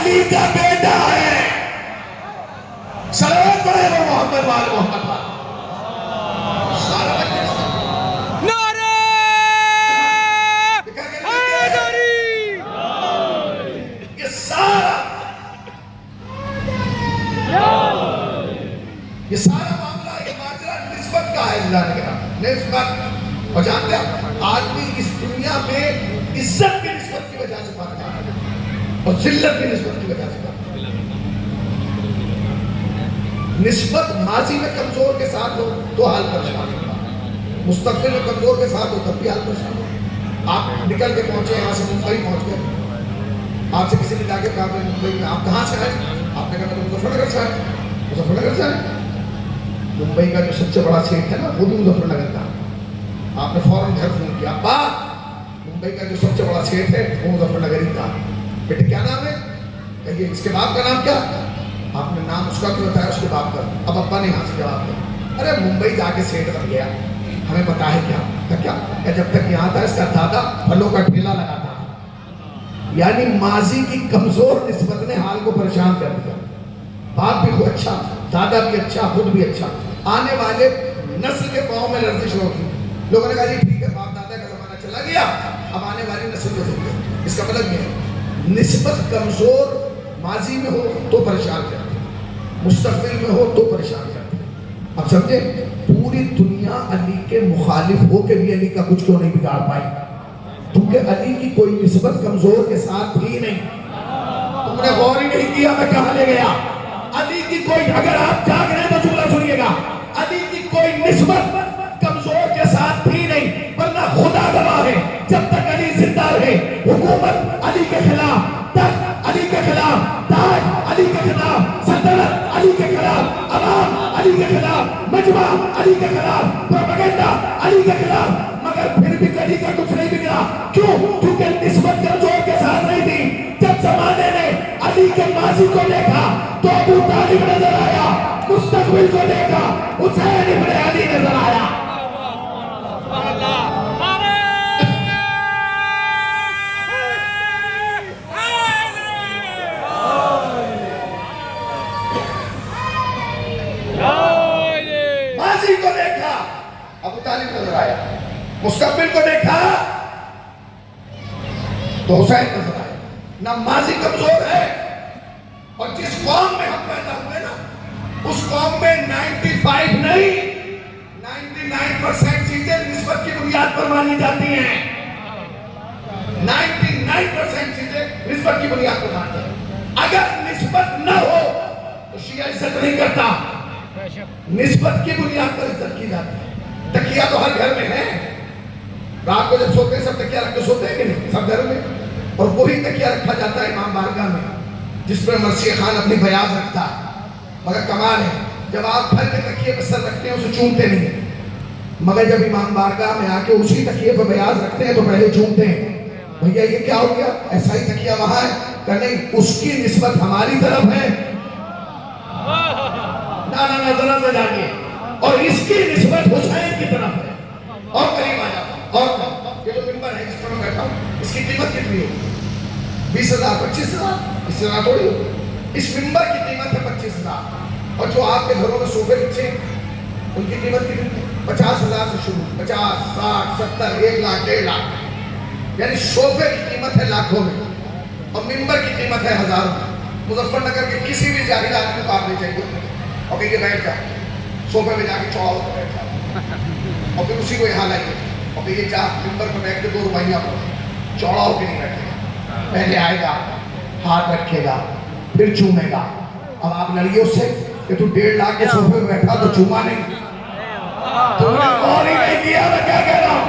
علی کا بیٹا ہے. صلوات پڑھے وہ محمد وال محمد وال. سارا نعرہ حیدری. یہ سارا معاملہ یہ ماجرا نسبت کا ہے. اللہ نے کہا نسبت. اور جانتے ہیں آدمی اس دنیا میں عزت کی نسبت کی وجہ سے پاتا ہے اور ذلت کی نسبت کی وجہ سے پاتا ہے. نسبت ماضی میں کمزور کے ساتھ ہو تو حال پریشان ہوگا, مستقبل میں کمزور کے ساتھ ہو تب بھی حال پریشان ہوگا. آپ نکل کے پہنچے یہاں سے ممبئی پہنچ گئے, آپ سے کسی نے جا کے کہا ممبئی میں آپ کہاں سے آئے, آپ نے کہا مظفر نگر سے آئے. مظفر نگر سے آئے. ممبئی کا جو سب سے بڑا سیٹ ہے نا وہ بھی مظفر نگر کا. آپ نے فوراً گھر فون کیا, ابا ممبئی کا جو سب سے بڑا سیٹ ہے وہ مظفر نگر ہی کا. بیٹے کیا نام ہے, کہیے اس کے باپ کا نام کیا. آپ نے نام اس کا کیوں بتایا, اس کے باپ کا. اب ابا نے یہاں سے جواب دیا, ارے ممبئی جا کے سیٹ بن گیا, ہمیں پتا ہے کیا جب تک یہاں تھا اس کا دادا پھلوں کا ٹھیلا لگاتا تھا. یعنی ماضی کی کمزور نسبت نے حال کو پریشان کر دیا. باپ بھی اچھا, دادا بھی اچھا, خود بھی اچھا. آنے والے نسل کے پاؤں میں لرزش ہوتی. لوگوں نے کہا جی ٹھیک ہے باپ دادا کا زمانہ چلا گیا, اب آنے والی نسل جو ہے. اس کا مطلب یہ ہے نسبت کمزور ماضی میں ہو تو پریشان کرتی ہے, مستقبل میں ہو تو پریشان کرتی ہے. اب سمجھے پوری دنیا علی کے مخالف ہو کے بھی علی کا کچھ کیوں نہیں بگاڑ پائی, کیونکہ علی کی کوئی نسبت کمزور کے ساتھ تھی نہیں. تم نے غور ہی نہیں کیا میں کہاں لے گیا. علی کی کوئی, اگر آپ جاگ رہے ہیں تو جملہ سنیے گا, علی کی کوئی نسبت کمزور کے ساتھ تھی نہیں, ورنہ خدا گواہ ہے جب تک علی زندہ رہے حکومت علی کے خلاف, تخت علی کے خلاف, تاج علی کے خلاف, سلطنت علی کے خلاف, عوام علی کے خلاف, مجمع علی کے خلاف, پروپیگنڈا علی کے خلاف. مگر پھر بھی علی کا کچھ نہیں بگڑا. کیوں؟ کیونکہ نسبت کمزور کے ساتھ نہیں تھی. جب زمانے نے علی کے ماضی کو دیکھا تو ابو طالب نظر آیا, مستقبل کو دیکھا حسین ابن علی نظر آیا. ماضی کو دیکھا ابو طالب نظر آیا, مستقبل کو دیکھا تو حسین نظر آیا. نہ ماضی کمزور ہے, اور جس قوم میں ہم پیدا ہوئے نا اس قوم میں 95 نہیں 99% چیزیں نسبت کی بنیاد پر مانی جاتی ہیں. 99% چیزیں نسبت کی بنیاد پر مانی جاتی ہیں. اگر نسبت نہ ہو تو شیعہ عزت نہیں کرتا, نسبت کی بنیاد پر عزت کی جاتی ہے. تکیہ تو ہر گھر میں ہے, رات کو جب سوتے ہیں سب تکیہ رکھ کے سوتے ہیں کہ نہیں, سب گھر میں. اور وہی تکیہ رکھا جاتا ہے امام بارگاہ میں جس پر مرثیہ خان اپنی بیاض رکھتا ہے. مگر کمال ہے جب آپ گھر کے تکیے پر سر رکھتے ہیں اسے چومتے نہیں, مگر جب امام بارگاہ میں آ کے اسی تکیے پر بیاض رکھتے ہیں تو پہلے چومتے ہیں. بھیا یہ کیا ہو گیا, ایسا ہی تکیہ وہاں ہے کہ نہیں, اس کی نسبت ہماری طرف ہے. نہ ذرا سا جاگے, اور اس کی نسبت حسین کی طرف ہے. اور قریب آ جاتا, اور یہ جو ممبر ہے جس پر میں بیٹھا ہوں اس کی قیمت کتنی ہے, 20,000 25,000, اس سے زیادہ تھوڑی ہو. اس ممبر کی قیمت ہے 25,000, اور جو آپ کے گھروں میں صوفے بچے ان کی قیمت کتنی ہے, 50,000 سے شروع, 50, 60, 70, 1 لاکھ, 1.5 لاکھ. یعنی صوفے کی قیمت ہے لاکھوں میں, اور ممبر کی قیمت ہے ہزاروں میں. مظفر نگر کے کسی بھی جاہل آدمی کو آپ نہیں چاہیے اور کہیں بیٹھ جائے صوفے میں جا کے چوڑا ہو کر بیٹھ جائے, اور پھر اسی کو یہاں لائیے اور کہ یہ جا ممبر پر بیٹھ کے 2 روپیہ پڑھے, چوڑا ہو کے نہیں بیٹھے گا. پہلے آئے گا, ہاتھ رکھے گا, پھر چومے گا. اب آپ لڑیے اس سے کہ تو 1.5 لاکھ کے صوفے میں بیٹھا تو چوما نہیں. تم نے غور ہی نہیں کیا میں کیا کہہ رہا ہوں.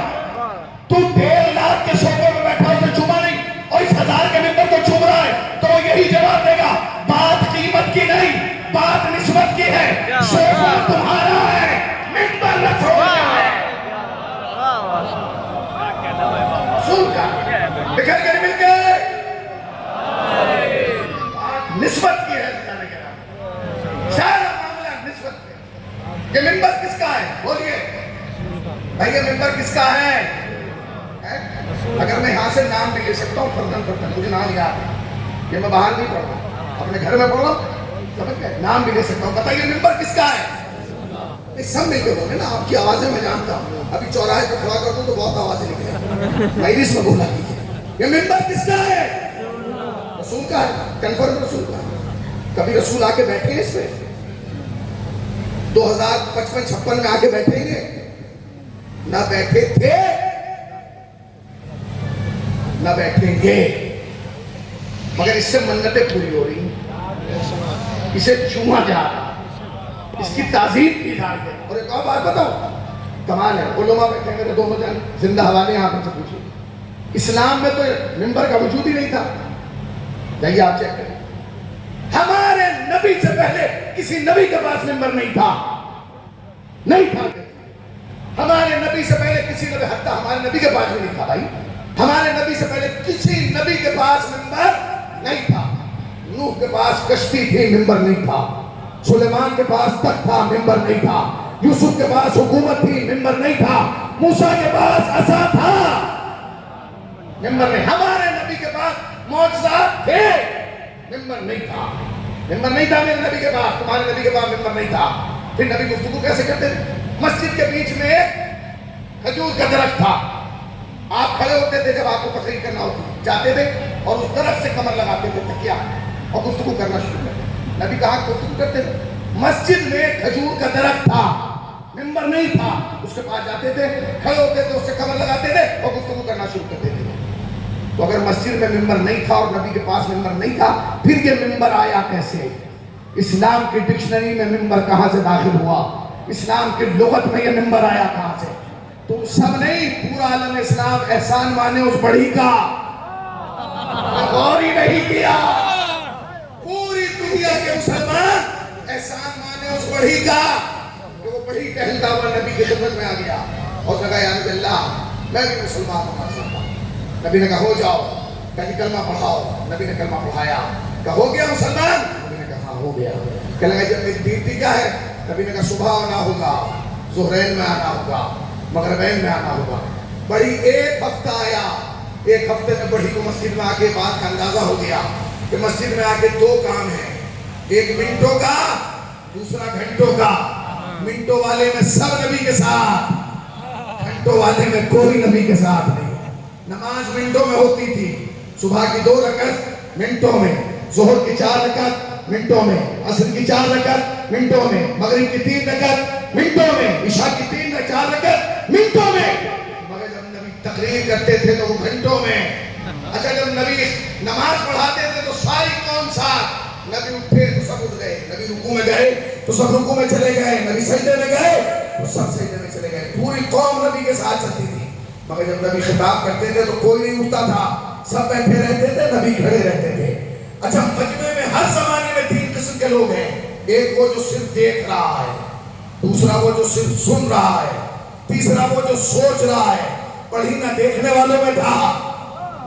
تو 1.5 لاکھ کے صوفے میں بیٹھا اسے چوما نہیں, اور اس 1000 کے ممبر کو چوم رہا ہے, تو یہی جواب دے گا بات قیمت کی نہیں, بات نسبت کی ہے. صوفہ تمہارا ہے, ممبر رسول کا ہے. رسول کا بکھر کر مل کے نسبت کی ہے. سارا معاملہ نسبت ہے. یہ ممبر کس کا ہے بولیے بھائی, یہ ممبر کس کا ہے؟ اگر میں یہاں سے نام بھی لے سکتا ہوں فردن فردن, مجھے نام یاد ہے, یہ میں باہر نہیں پڑھ رہا. اپنے گھر میں پڑھو, سمجھ گئے, نام بھی لے سکتا ہوں. بتائیے ممبر کس کا ہے؟ سب مل کے بولے نا, آپ کی آوازیں میں جانتا ہوں. ابھی چوراہے پہ کھڑا کر دوں تو بہت آوازیں نکلیں, مجلس میں بولا کیجیے. یہ ممبر کس کا ہے؟ رسول کا ہے, کنفرم رسول کا ہے. کبھی رسول آ کے بیٹھے ہیں اس میں 2055-56 میں آ کے بیٹھیں گے؟ نہ بیٹھے تھے نہ بیٹھیں گے, مگر اس سے منتیں پوری ہو رہی ہیں, اسے چوما جا رہا, اس کی تعظیم کی جا رہی ہے. اور ایک اور بات بتاؤ, کمال ہے, علماء بیٹھے ہیں میرے دونوں جان, زندہ حوالے یہاں پر سے پوچھیں. اسلام میں تو ممبر کا وجود ہی نہیں تھا. جائیے آپ چیک کریں, ہمارے نبی سے پہلے کسی نبی کے پاس ممبر نہیں تھا, نہیں تھا. ہمارے نبی سے پہلے کسی نبی, حتی ہمارے نبی کے پاس بھی نہیں تھا بھائی, ہمارے نبی سے پہلے کسی نبی کے پاس ممبر نہیں تھا. نوح کے پاس کشتی تھی, ممبر نہیں تھا. سلیمان کے پاس تخت تھا, ممبر نہیں تھا. یوسف کے پاس حکومت تھی, ممبر نہیں تھا. موسیٰ کے پاس عصا تھا, ممبر نہیں. ہمارے نبی کے پاس معجزات تھے, ممبر نہیں تھا. ممبر نہیں تھا میرے نبی کے پاس, تمہارے نبی کے پاس ممبر نہیں تھا. پھر نبی گفتگو کیسے کرتے تھے؟ مسجد کے بیچ میں ایک کھجور کا درخت تھا, آپ کھڑے ہوتے تھے جب آپ کو تقریر کرنا ہوتی, جاتے تھے اور اس درخت سے کمر لگاتے تھے تکیہ, اور گفتگو کرنا شروع کرتے. نبی کہاں گفتگو کرتے تھے؟ مسجد میں کھجور کا درخت تھا, ممبر نہیں تھا. اس کے پاس جاتے تھے, کھڑے ہوتے تھے, اس سے کمر لگاتے تھے اور گفتگو کرنا شروع کرتے تھے. تو اگر مسجد میں ممبر نہیں تھا اور نبی کے پاس ممبر نہیں تھا, پھر یہ ممبر آیا کیسے؟ اسلام کی ڈکشنری میں ممبر کہاں سے داخل ہوا؟ اسلام کی لغت میں یہ ممبر آیا کہاں سے؟ تم سب نہیں, پورا عالم اسلام احسان مانے اس بڑھی کا, غور ہی نہیں کیا. پوری دنیا کے مسلمان احسان مانے اس بڑھی کا کہ وہ بڑھی ٹہلتا ہوا نبی کی خدمت میں آ گیا اور کہا یا نبی اللہ میں بھی مسلمان ہونا چاہتا ہوں. نبی نے کہا ہو جاؤ, کہا کلمہ پڑھاؤ. نبی نے کلمہ پڑھایا. کہا ہو گیا مسلمان؟ نبی نے کہا ہاں ہو گیا. کہنے لگا جب میری ڈیوٹی کیا ہے؟ نبی نے کہا صبح آنا ہوگا, ظہرین میں آنا ہوگا, مغربین میں آنا ہوگا. بڑی ایک ہفتہ آیا, ایک ہفتے میں بڑی کو مسجد میں آ کے بات کا اندازہ ہو گیا کہ مسجد میں آ کے دو کام ہیں, ایک منٹوں کا, دوسرا گھنٹوں کا. منٹوں والے میں سب نبی کے ساتھ, گھنٹوں والے میں کوئی نبی کے ساتھ نہیں. نماز منٹوں میں ہوتی تھی, صبح کی 2 رکعت منٹوں میں, ظہر کی 4 رکعت منٹوں میں, عصر کی 4 رکعت منٹوں میں, مغرب کی 3 رکعت منٹوں میں, عشاء کی 4 رکعت منٹوں میں. مگر جب نبی تقریر کرتے تھے تو وہ گھنٹوں میں. اچھا جب نبی نماز پڑھاتے تھے تو ساری قوم ساتھ, نبی اٹھے تو سب اٹھ گئے, نبی رکوع میں گئے تو سب رکوع میں چلے گئے, نبی سجدے میں گئے تو سب سجدے میں چلے گئے. پوری قوم نبی کے ساتھ چلتی تھی. مگر جب نبی خطاب کرتے تھے تو کوئی نہیں اٹھتا تھا, سب بیٹھے رہتے تھے, نبی کھڑے رہتے تھے. اچھا مجمع میں ہر زمانے میں 3 قسم کے لوگ ہیں, ایک وہ جو صرف دیکھ رہا ہے, دوسرا وہ جو صرف سن رہا ہے, تیسرا وہ جو سوچ رہا ہے. پڑھی نہ دیکھنے والوں میں تھا,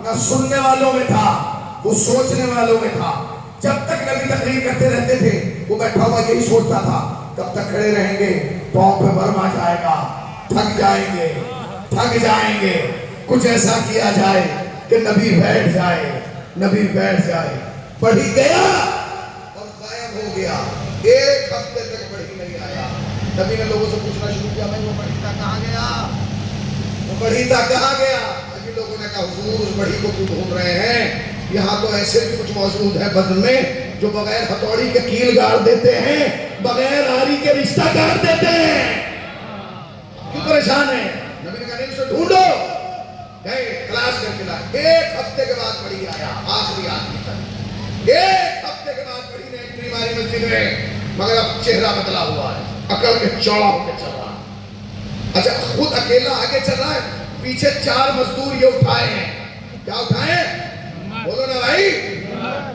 نہ سننے والوں میں تھا, وہ سوچنے والوں میں تھا. جب تک نبی تقریر کرتے رہتے تھے وہ بیٹھا ہوا یہی سوچتا تھا کب تک کھڑے رہیں گے, پاؤں پہ برم آ جائے گا, تھک جائیں گے, تھک جائیں گے, کچھ ایسا کیا جائے کہ نبی بیٹھ جائے, نبی بیٹھ جائے. پڑھی گیا اور غائب ہو گیا. ایک ہفتے تک پڑھی نہیں آیا. نبی نے لوگوں سے پوچھنا شروع کیا, بھائی وہ پڑھی تھا کہاں گیا, وہ پڑھی تھا کہاں گیا. ابھی لوگوں نے کہا حضور اس بڑھی کو کیوں ڈھونڈ رہے ہیں, یہاں تو ایسے بھی کچھ موجود ہے بدر میں جو بغیر ہتھوڑی کے کیل گاڑ دیتے ہیں, بغیر آری کے رشتہ گاڑ دیتے ہیں. کیوں پریشان ہے؟ نبی نے کہا نہیں اسے ڈھونڈو. گئے تلاش کر کے لائے. ایک ہفتے کے بعد پڑھی آیا, آخری آدمی تک. ایک ہفتے کے بعد پڑھی نے انٹری ماری مسجد میں, مگر اب چہرہ بدلا ہوا ہے, اکڑ کے چوڑا ہو کے چل رہا ہے. اچھا خود اکیلا آگے چل رہا ہے, پیچھے 4 مزدور یہ اٹھائے ہیں. کیا اٹھائے ہیں؟ بولو نا بھائی.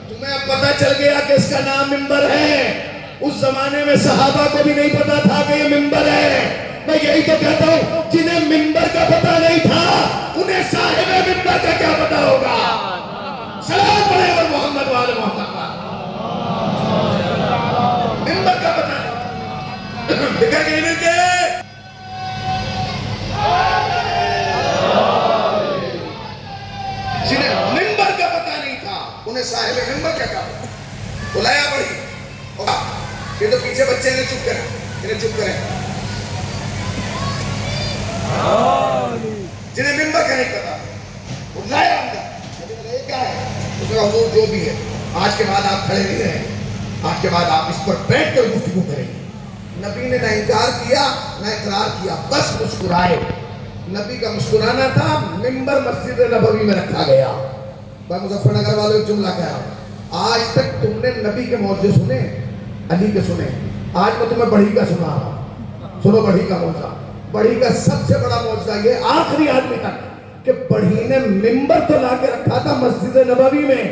تمہیں اب پتا چل گیا کہ اس کا نام ممبر ہے. اس زمانے میں صحابہ کو بھی نہیں پتا تھا کہ یہ ممبر ہے. میں یہی تو کہتا ہوں جنہیں ممبر کا پتا نہیں تھا انہیں صاحب ممبر کا کیا پتا ہوگا. سلام پڑھے اور محمد والے محمد ممبر کا پتا نہیں. دیکھا کہ نہیں کہ جنہیں ممبر کا پتا نہیں تھا انہیں صاحب ممبر کا کیا پتا. بلایا بڑی یہ تو پیچھے بچے انہیں چپ کریں، انہیں چپ کریں، جنہیں ممبر کا نہیں پتا بلایا اندر، یہ کیا ہے؟ اس نے کہا حضور جو بھی ہے آج کے بعد آپ کھڑے نہیں رہیں، آج کے بعد آپ اس پر بیٹھ کر گفتگو کریں گے۔ نبی نے نہ انکار کیا نہ اقرار کیا، بس مسکرائے۔ نبی کا مسکرانا تھا، ممبر مسجد نبوی میں رکھا گیا۔ میں مظفر نگر والوں ایک جملہ کہا، آج تک تم نے نبی کے معجزے سنے، علی کے سنے، آج میں تمہیں بڑھی کا سنا رہا ہوں۔ سنو بڑھی کا معجزہ۔ بڑھی کا سب سے بڑا معجزہ یہ آخری آدمی تک کہ بڑھی نے ممبر تو لا کے رکھا تھا مسجد نبوی میں،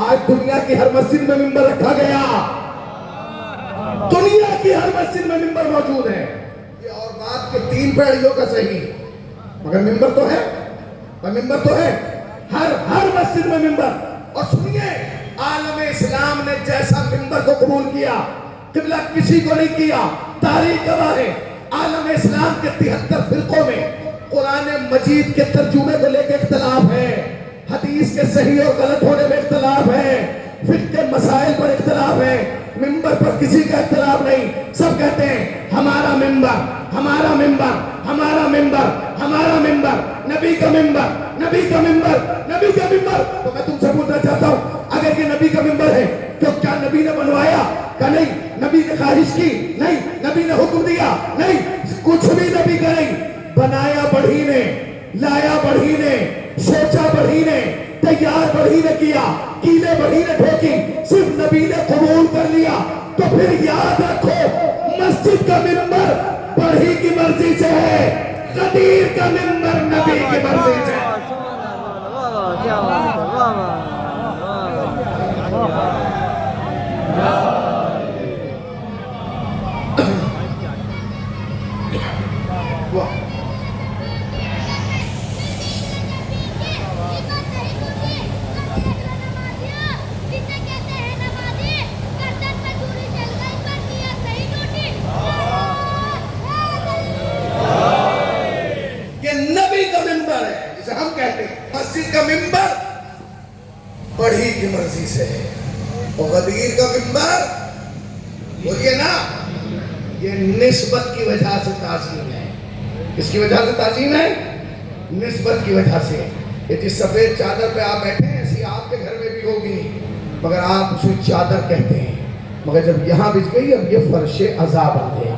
آج دنیا کی ہر مسجد میں ممبر رکھا گیا، دنیا کی ہر مسجد میں ممبر موجود ہے۔ یہ اور بات کہ 3 پیڑیوں کا صحیح، مگر ممبر تو ہے، ممبر تو ہے، ہر مسجد میں ممبر۔ اور سنیے، عالم اسلام نے جیسا ممبر کو قبول کیا، قبلہ کسی کو نہیں کیا۔ تاریخ گواہ ہے، عالم اسلام کے 73 فرقوں میں قرآن مجید کے ترجمے کو لے کے اختلاف ہے، حدیث کے صحیح اور غلط ہونے میں اختلاف ہے، فقہ کے مسائل پر اختلاف ہے، ممبر پر کسی کا اختلاف نہیں۔ سب کہتے ہیں ہمارا ممبر، ہمارا ممبر، ہمارا ممبر، ہمارا ممبر، نبی کا ممبر، نبی کا ممبر، نبی کا ممبر۔ تو میں تم سے پوچھنا چاہتا ہوں، اگر یہ نبی کا ممبر ہے تو کیا نبی نے بنوایا؟ کہ نہیں۔ نبی نے خواہش کی؟ نہیں۔ نبی نے حکم دیا؟ نہیں۔ کچھ بھی نبی کا نہیں، بنایا بڑھی نے، لایا بڑھی نے، سوچا بڑھی نے، تیار بڑھی نے کیا، کیلے بڑھی نے ٹھوکی، صرف نبی نے قبول کر لیا۔ تو پھر یاد رکھو، مسجد کا ممبر بڑھی کی مرضی سے ہے، غدیر کا ممبر نبی کی مرضی سے ہے۔ مسجد کا ممبر بڑھی کی مرضی سے ہے، اور غدیر کا ممبر بولیے نا، یہ نسبت کی وجہ سے تعظیم ہے۔ کس کی وجہ سے تعظیم ہے؟ نسبت کی وجہ سے۔ یہ جس سفید چادر پہ آپ بیٹھے ہیں ایسی آپ کے گھر میں بھی ہوگی، مگر آپ اسے چادر کہتے ہیں، مگر جب یہاں بچ گئی اب یہ فرش عزا بن گیا۔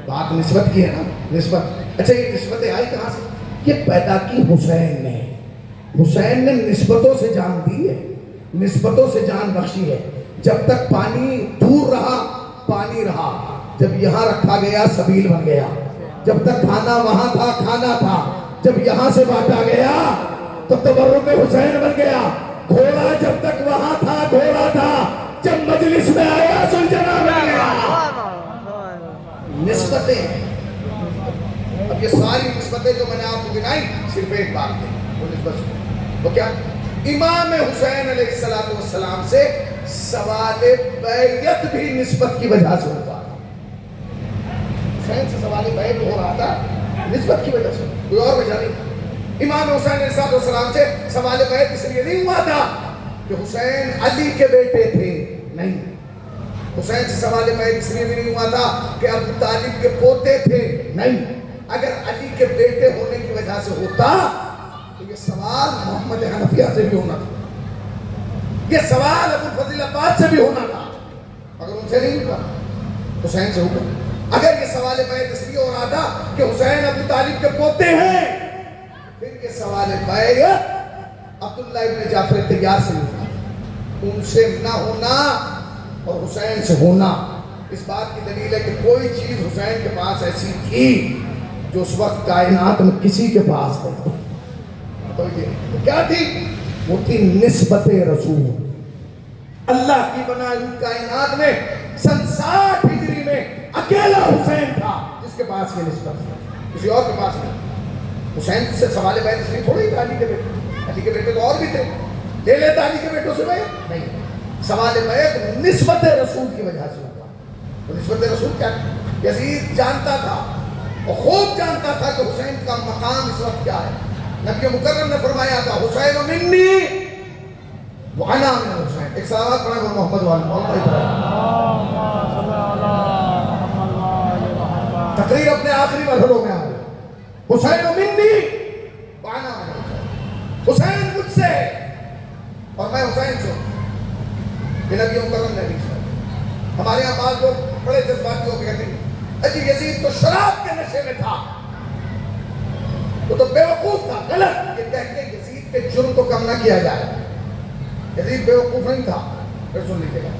بات نسبت کی ہے نا، نسبت۔ اچھا یہ نسبتیں آئی کہاں سے؟ یہ پیدا کی حسین نے۔ حسین نے نسبتوں سے جان دی ہے، نسبتوں سے جان بخشی ہے۔ جب تک پانی دور رہا پانی رہا، جب یہاں رکھا گیا سبیل بن گیا، جب تک کھانا وہاں تھا کھانا تھا، جب یہاں سے بانٹا گیا تو تبرک حسین بن گیا۔ گھوڑا جب تک وہاں تھا گھوڑا تھا، جب مجلس میں آیا سلجھنا بن گیا۔ نسبتیں، اب یہ ساری نسبتیں جو میں نے آپ کو گنائی صرف ایک بات ہے، وہ نسبت سنو۔ وہ کیا؟ امام حسین علیہ السلام سے سوال بیعت بھی نسبت کی وجہ سے ہوتا ہے۔ حسین سے سوال بیعت ہو رہا تھا نسبت کی وجہ سے، کوئی اور وجہ نہیں۔ امام حسین علیہ السلام سے سوال بیعت اس لیے نہیں ہوا تھا کہ حسین علی کے بیٹے تھے، نہیں۔ حسین سے سوال بیعت اس لیے بھی نہیں ہوا تھا کہ ابو طالب کے پوتے تھے، نہیں۔ اگر علی کے بیٹے ہونے کی وجہ سے ہوتا تو یہ سوال محمد حنفیہ سے بھی ہونا تھا، یہ سوال ابو الفضل عباس سے بھی ہونا تھا، اگر ان سے نہیں ہوا، حسین سے ہوا۔ اگر یہ سوال بیعت اس لیے ہو رہا تھا کہ حسین ابو طالب کے پوتے ہیں، پھر یہ سوال بیعت عبداللہ ابن جعفر طیار سے نہیں ہونا، ان سے نہ ہونا اور حسین سے ہونا۔ اس بات کی دلیل ہے کہ کوئی چیز حسین کے پاس ایسی تھی جو اس وقت کائنات میں کسی کے پاس نہیں تھی۔ تو یہ کیا تھی؟ وہ تھی نسبت رسول۔ اللہ کی بنائی ہوئی کائنات میں سن 60 ہجری میں اکیلا حسین تھا جس کے پاس یہ نسبت تھی، کسی اور کے پاس نہیں۔ حسین سے سوال بیعت اس لیے تھوڑی تھا، علی کے بیٹے، علی کے بیٹے تو اور بھی تھے، لے لیتا علی کے بیٹوں سے بیعت؟ نہیں، سوال بیعت نسبت رسول کی وجہ سے ہوا۔ تو نسبت رسول کیا ہے؟ یزید جانتا تھا اور خوب جانتا تھا کہ حسین کا مقام اس وقت کیا ہے۔ نبی مکرم نے فرمایا تھا حسین منی وانا من حسین، ایک سلامات پڑھیں اور محمد والے محمد تقریر اپنے آخری مرحلوں میں آ گئی. حسین منی وانا حسین مجھ سے اور میں حسین سے ہوں. یہ نبی مکرم نے لکھا. ہمارے یہاں بعض لوگ بڑے جذباتی ہو کے کہتے ہیں اجی یزید تو شراب کے نشے میں تھا, وہ تو بے وقوف تھا. غلط. یہ کہہ کے یزید کے جرم کو کم نہ کیا جائے. یزید بے وقوف نہیں تھا. پھر سن لیجیے گا,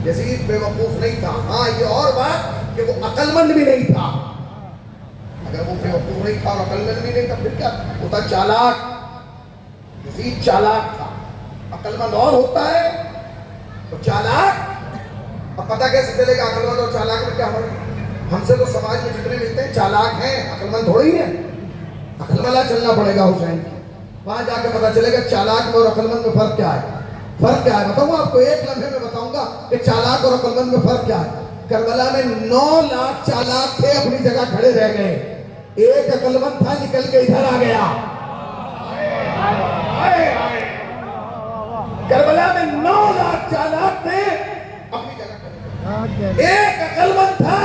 یزید بے وقوف نہیں تھا. ہاں یہ اور بات کہ وہ عقل مند بھی نہیں تھا. اگر وہ بے وقوف نہیں تھا اور عقل مند بھی نہیں تھا پھر کیا وہ تھا؟ چالاک. یزید چالاک تھا. عقل مند اور ہوتا ہے تو چالاک. اب پتہ کیسے چلے گا عقل مند اور چالاک میں کیا فرق؟ ہم سے تو سماج میں جتنے ملتے ہیں چالاک ہیں, عقل مند تھوڑی ہیں. عقل والا چلنا پڑے گا حسین کی, وہاں جا کے پتہ چلے گا چالاک میں اور عقل مند میں فرق کیا ہے. فرق کیا ہے بتاؤں گا آپ کو, ایک لمحے میں بتاؤں گا کہ چالاک اور عقل مند میں فرق کیا ہے. کربلا میں 9 لاکھ چالاک تھے, اپنی جگہ کھڑے رہ گئے. ایک عقل مند تھا, نکل کے ادھر آ گیا. کربلا میں 9 لاکھ چالاک تھے, اپنی جگہ کھڑے. ایک عقل مند تھا,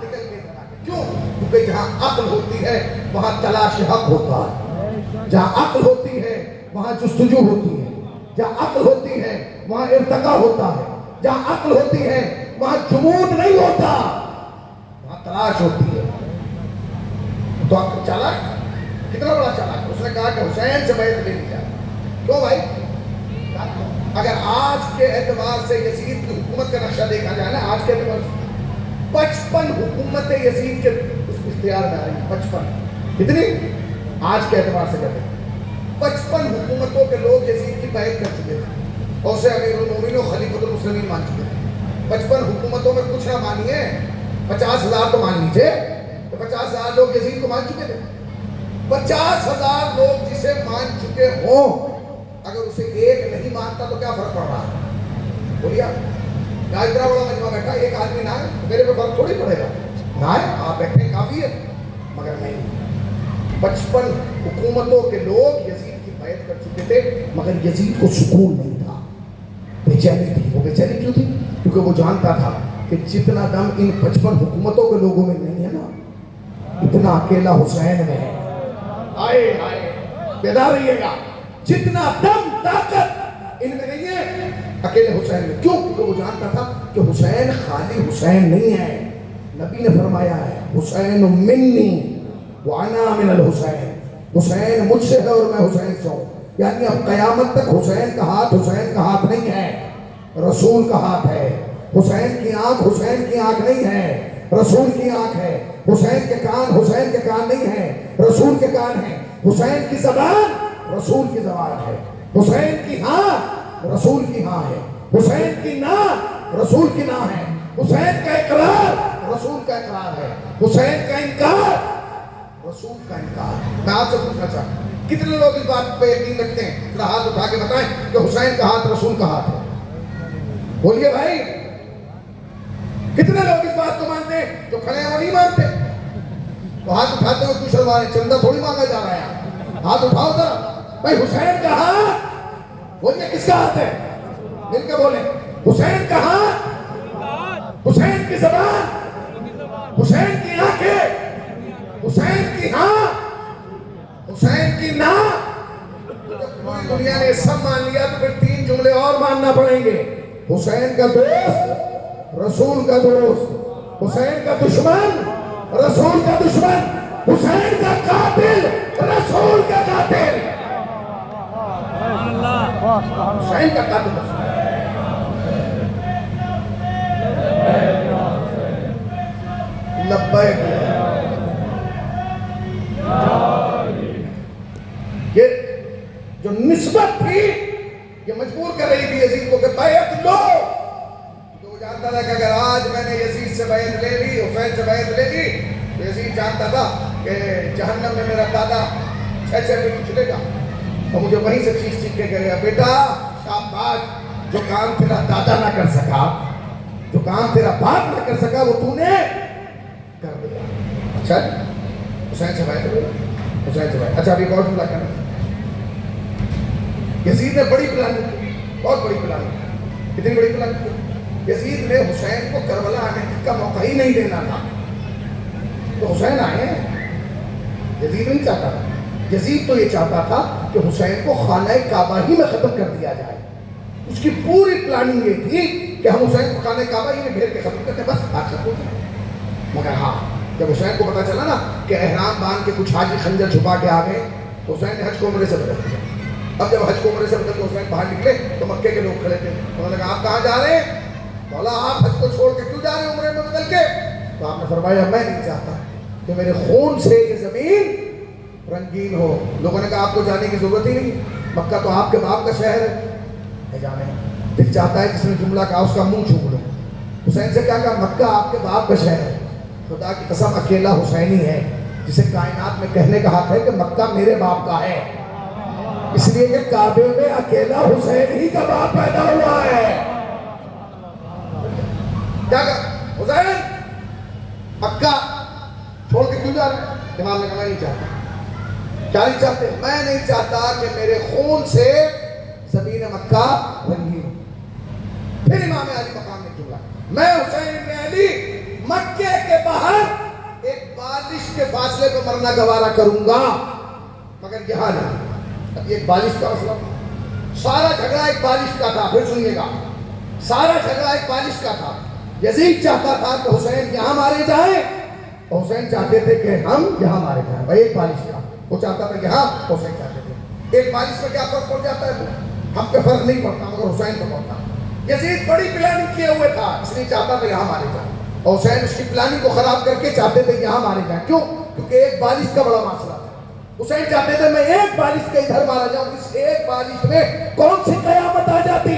نکل کے ادھر آ گیا. کیوں؟ کیونکہ جہاں عقل ہوتی ہے وہاں تلاش حق ہوتا ہے. جہاں عقل ہوتی ہے وہاں جستجو ہوتی ہے. جہاں عقل ہوتی ہے وہاں ارتقا ہوتا ہے. جہاں عقل ہوتی ہے وہاں جمود نہیں ہوتا, وہاں تلاش ہوتی ہے. تو چالاک کتنا بڑا چالاک. اس نے کہا کہ حسین سے بیعت لے لیا. کیوں بھائی؟ اگر آج کے اعتبار سے یزید کی حکومت کا نقشہ دیکھا جائے نا, آج کے اعتبار سے 55 حکومتیں یزید کے اختیار میں آ رہی ہیں. 55 کتنی آج کے اعتبار سے کہتے ہیں 55 حکومتوں کے لوگ یزید کی بیعت کر چکے تھے اور اسے امیر المومنین و خلیفۃ المسلمین مان چکے تھے. 55 حکومتوں میں کچھ نہ مانیے, 50,000 تو مان لیجیے, تو 50,000 لوگ یزید کو مان چکے تھے. 50,000 لوگ جسے مان چکے ہوں, اگر اسے ایک نہیں مانتا تو کیا فرق پڑ رہا ہے؟ بولیے آپ اتنا بڑا مجمع بیٹھا, ایک آدمی نہ ہے, میرے پہ فرق تھوڑی پڑے گا. نہ ہے, آپ بیٹھے کافی ہے. مگر نہیں, 55 حکومتوں کے لوگ یزید کی بیعت کر چکے تھے, مگر یزید کو سکون نہیں تھا, بے چینی تھی. وہ بے چینی کیوں تھی؟ کیونکہ وہ جانتا تھا کہ جتنا دم ان 55 حکومتوں کے لوگوں میں نہیں ہے نا, اتنا اکیلا حسین میں ہے. آئے آئے بیدار رہیے گا, جتنا دم طاقت ان میں نہیں ہے اکیلے حسین میں. کیوں؟ کیونکہ وہ جانتا تھا کہ حسین خالی حسین نہیں ہے. نبی نے فرمایا ہے حسین منی وانا من الحسین. حسین مجھ سے ہے اور میں حسین سے ہوں. یعنی اب قیامت تک حسین کا ہاتھ نہیں ہے, رسول کا ہاتھ ہے. حسین کی آنکھ حسین کی آنکھ نہیں ہے, رسول کی آنکھ ہے. حسین کے کان نہیں ہیں, رسول کے کان ہیں. حسین کی زبان رسول کی زبان ہے. حسین کی ہاں رسول کی ہاں ہے. حسین کی نا رسول کی نا ہے. حسین کا اقرار رسول کا اقرار ہے. حسین کا انکار رسول کا انکار. میں آپ سے پوچھنا چاہتا ہوں کتنے لوگ اس بات پہ یقین رکھتے ہیں؟ ذرا ہاتھ اٹھا کے بتائیں کہ حسین کا ہاتھ رسول کا ہاتھ ہے. بولیے بھائی, کتنے لوگ اس بات کو مانتے ہیں؟ جو کھڑے ہیں وہ نہیں مانتے. تو ہاتھ اٹھاتے ہوئے کچھ شرما رہے, چندہ تھوڑی مانگا جا رہا ہے. ہاتھ اٹھاؤ ذرا بھائی. حسین کا ہاتھ, بولیے کس کا ہاتھ ہے؟ مل کے بولیں. حسین کا ہاتھ, حسین کی زبان, حسین کی آنکھیں, حسین کی ہاں, حسین کی نا. پوری دنیا نے سب مان لیا تو پھر 3 جملے اور ماننا پڑیں گے. حسین کا دوست, رسول کا دوست. حسین کا دشمن, رسول کا دشمن. حسین کا قاتل, رسول کا قاتل. حسین کا قاتل رسول. لبیک. یہ جو نسبت تھی یہ مجبور کر رہی تھی یزید کو کہ بیعت لو. تو وہ جانتا تھا کہ اگر آج میں نے یزید سے بیعت لے لی, حسین سے بیعت لے لی, تو یزید جانتا تھا کہ جہنم میں میرا دادا 6 فٹ چلے گا اور مجھے وہیں سے چیخ چیخ کے کہے گا بیٹا شاباش, جو کام تیرا دادا نہ کر سکا, جو کام تیرا باپ نہ کر سکا وہ تو نے کر دیا. اچھا حسین سے بیعت لے, حسین سے بیعت. اچھا ابھی اور جملہ کرنا. یزید نے بڑی پلاننگ کی, بہت بڑی پلاننگ کی. اتنی بڑی بلا یزید نے حسین کو کربلا آنے کا موقع ہی نہیں دینا تھا، تو حسین آئے ہیں، یزید نہیں چاہتا تھا، یزید تو یہ چاہتا تھا کہ حسین کو خانہ کعبہ ہی میں ختم کر دیا جائے، اس کی پوری پلاننگ یہ تھی کہ ہم حسین کو خانہ کعبہ ہی میں گھیر کے ختم کرتے، بس آج ختم ہو جائے۔ مگر ہاں جب حسین کو پتا چلا نا کہ احرام باندھ کے کچھ حاجی خنجر چھپا کے آ گئے، تو حسین نے حج کو عمرے سے بدل دیا۔ اب جب حج کو عمرے سے بدل کے حسین باہر نکلے تو مکے کے لوگ کھڑے تھے، انہوں نے کہا آپ کہاں جا رہے ہیں؟ مولا آپ حج کو چھوڑ کے کیوں جا رہے ہیں عمرے میں بدل کے؟ تو آپ نے فرمایا میں نہیں چاہتا کہ میرے خون سے یہ زمین رنگین ہو۔ لوگوں نے کہا آپ کو جانے کی ضرورت ہی نہیں، مکہ تو آپ کے باپ کا شہر ہے، جانے دل چاہتا ہے جس نے جملہ کہا اس کا منہ چھوڑ لو۔ حسین سے کیا کہا مکہ آپ کے باپ کا شہر ہے، خدا کی قسم اکیلا حسینی ہے جسے کائنات میں کہنے کا حق ہے کہ مکہ میرے باپ کا ہے، اس لیے کہ کعبے میں اکیلا حسین ہی کا باپ پیدا ہوا ہے۔ کیا کہا حسین مکہ چھوڑ کے کیوں جا رہے ہیں؟ امام نے کہا میں نہیں چاہتا۔ کیا نہیں چاہتے؟ میں نہیں چاہتا کہ میرے خون سے زمین مکہ رنگین ہو۔ پھر امام علی مقام نے جملہ میں حسین بن علی مکے کے باہر ایک بالش کے فاصلے پہ مرنا گوارا کروں گا، مگر یہاں نہیں۔ اب یہ ایک بالش کا مسئلہ، سارا جھگڑا ایک بالش کا تھا، پھر سنیے گا، سارا جھگڑا ایک بالش کا تھا۔ یزید چاہتا تھا کہ حسین یہاں مارے جائیں، اور حسین چاہتے تھے کہ ہم یہاں مارے جائیں، بھائی ایک بالش کا، وہ چاہتا تھا یہاں، حسین چاہتے تھے۔ ایک بالش میں کیا فرق پڑ جاتا ہے؟ ہم پہ فرق نہیں پڑتا مگر حسین پہ پڑتا۔ یزید بڑی پلاننگ کیے ہوئے تھا، اس لیے چاہتا تھا یہاں مارے جائیں، اور حسین اس کی پلاننگ کو خراب کر کے چاہتے تھے یہاں مارے جائیں۔ کیوں؟ کیونکہ ایک بالش کا بڑا مسئلہ تھا۔ حسین چاہتے تھے میں ایک بالش کے ادھر مارا جاؤں، اس ایک بالش میں کون سی قیامت آ جاتی؟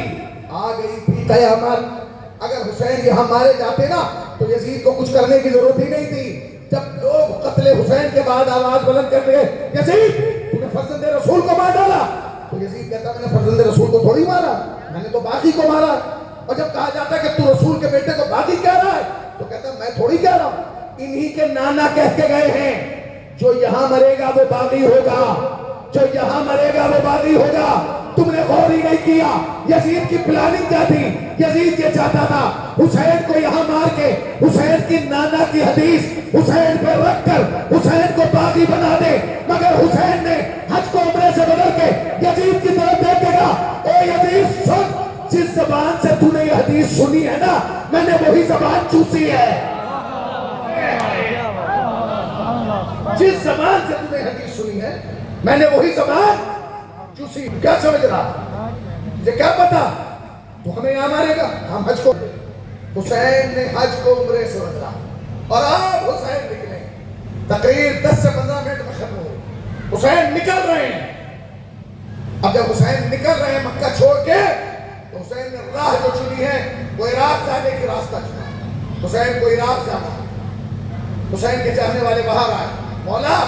آ گئی تھی قیامت۔ اگر حسین یہاں مارے جاتے نا تو یزید کو کچھ کرنے کی ضرورت ہی نہیں تھی۔ جب لوگ قتل حسین کے بعد آواز بلند کر دے یزید تو نے فرزند رسول کو مار ڈالا، تو یزید کہتا میں نے فرزند رسول کو تھوڑی مارا، میں نے تو باقی کو مارا۔ اور جب کہا جاتا کہ تو رسول کے بیٹے کو باقی کہہ رہا ہے، تو کہتا میں تھوڑی کہہ رہا ہوں، انہی کے نانا کہہ کے گئے ہیں جو یہاں مرے گا وہ باغی ہوگا، جو یہاں مرے گا وہ باغی ہوگا۔ تم نے غور ہی نہیں کیا یزید کی پلاننگ کیا تھی۔ یزید یہ چاہتا تھا حسین کو یہاں مار کے حسین کی نانا کی حدیث حسین پہ رکھ کر حسین کو باغی بنا دے، مگر حسین نے حج کو عمرے سے بدل کے یزید کی طرف دیکھ کے کہا اے یزید سن، جس زبان سے تو نے یہ حدیث سنی ہے نا میں نے وہی زبان چوسی ہے، جس زبان سے تو نے حدیث سنی ہے میں نے وہی زبان چوسی۔ کیا سمجھ رہا؟ مجھے کیا پتا تو ہمیں یہاں مارے گا؟ ہم حج کو، حسین نے حج کو عمرے سے بدلا، اور اب حسین نکلے، تقریر 10 سے 15 منٹ میں ختم ہو گئی، حسین نکل رہے ہیں۔ اب جب حسین نکل رہے ہیں مکہ چھوڑ کے، تو حسین نے راہ جو چنی ہے وہ عراق جانے کی راستہ چنا۔ حسین کو عراق جانا، حسین کے چاہنے والے باہر آئے، مولا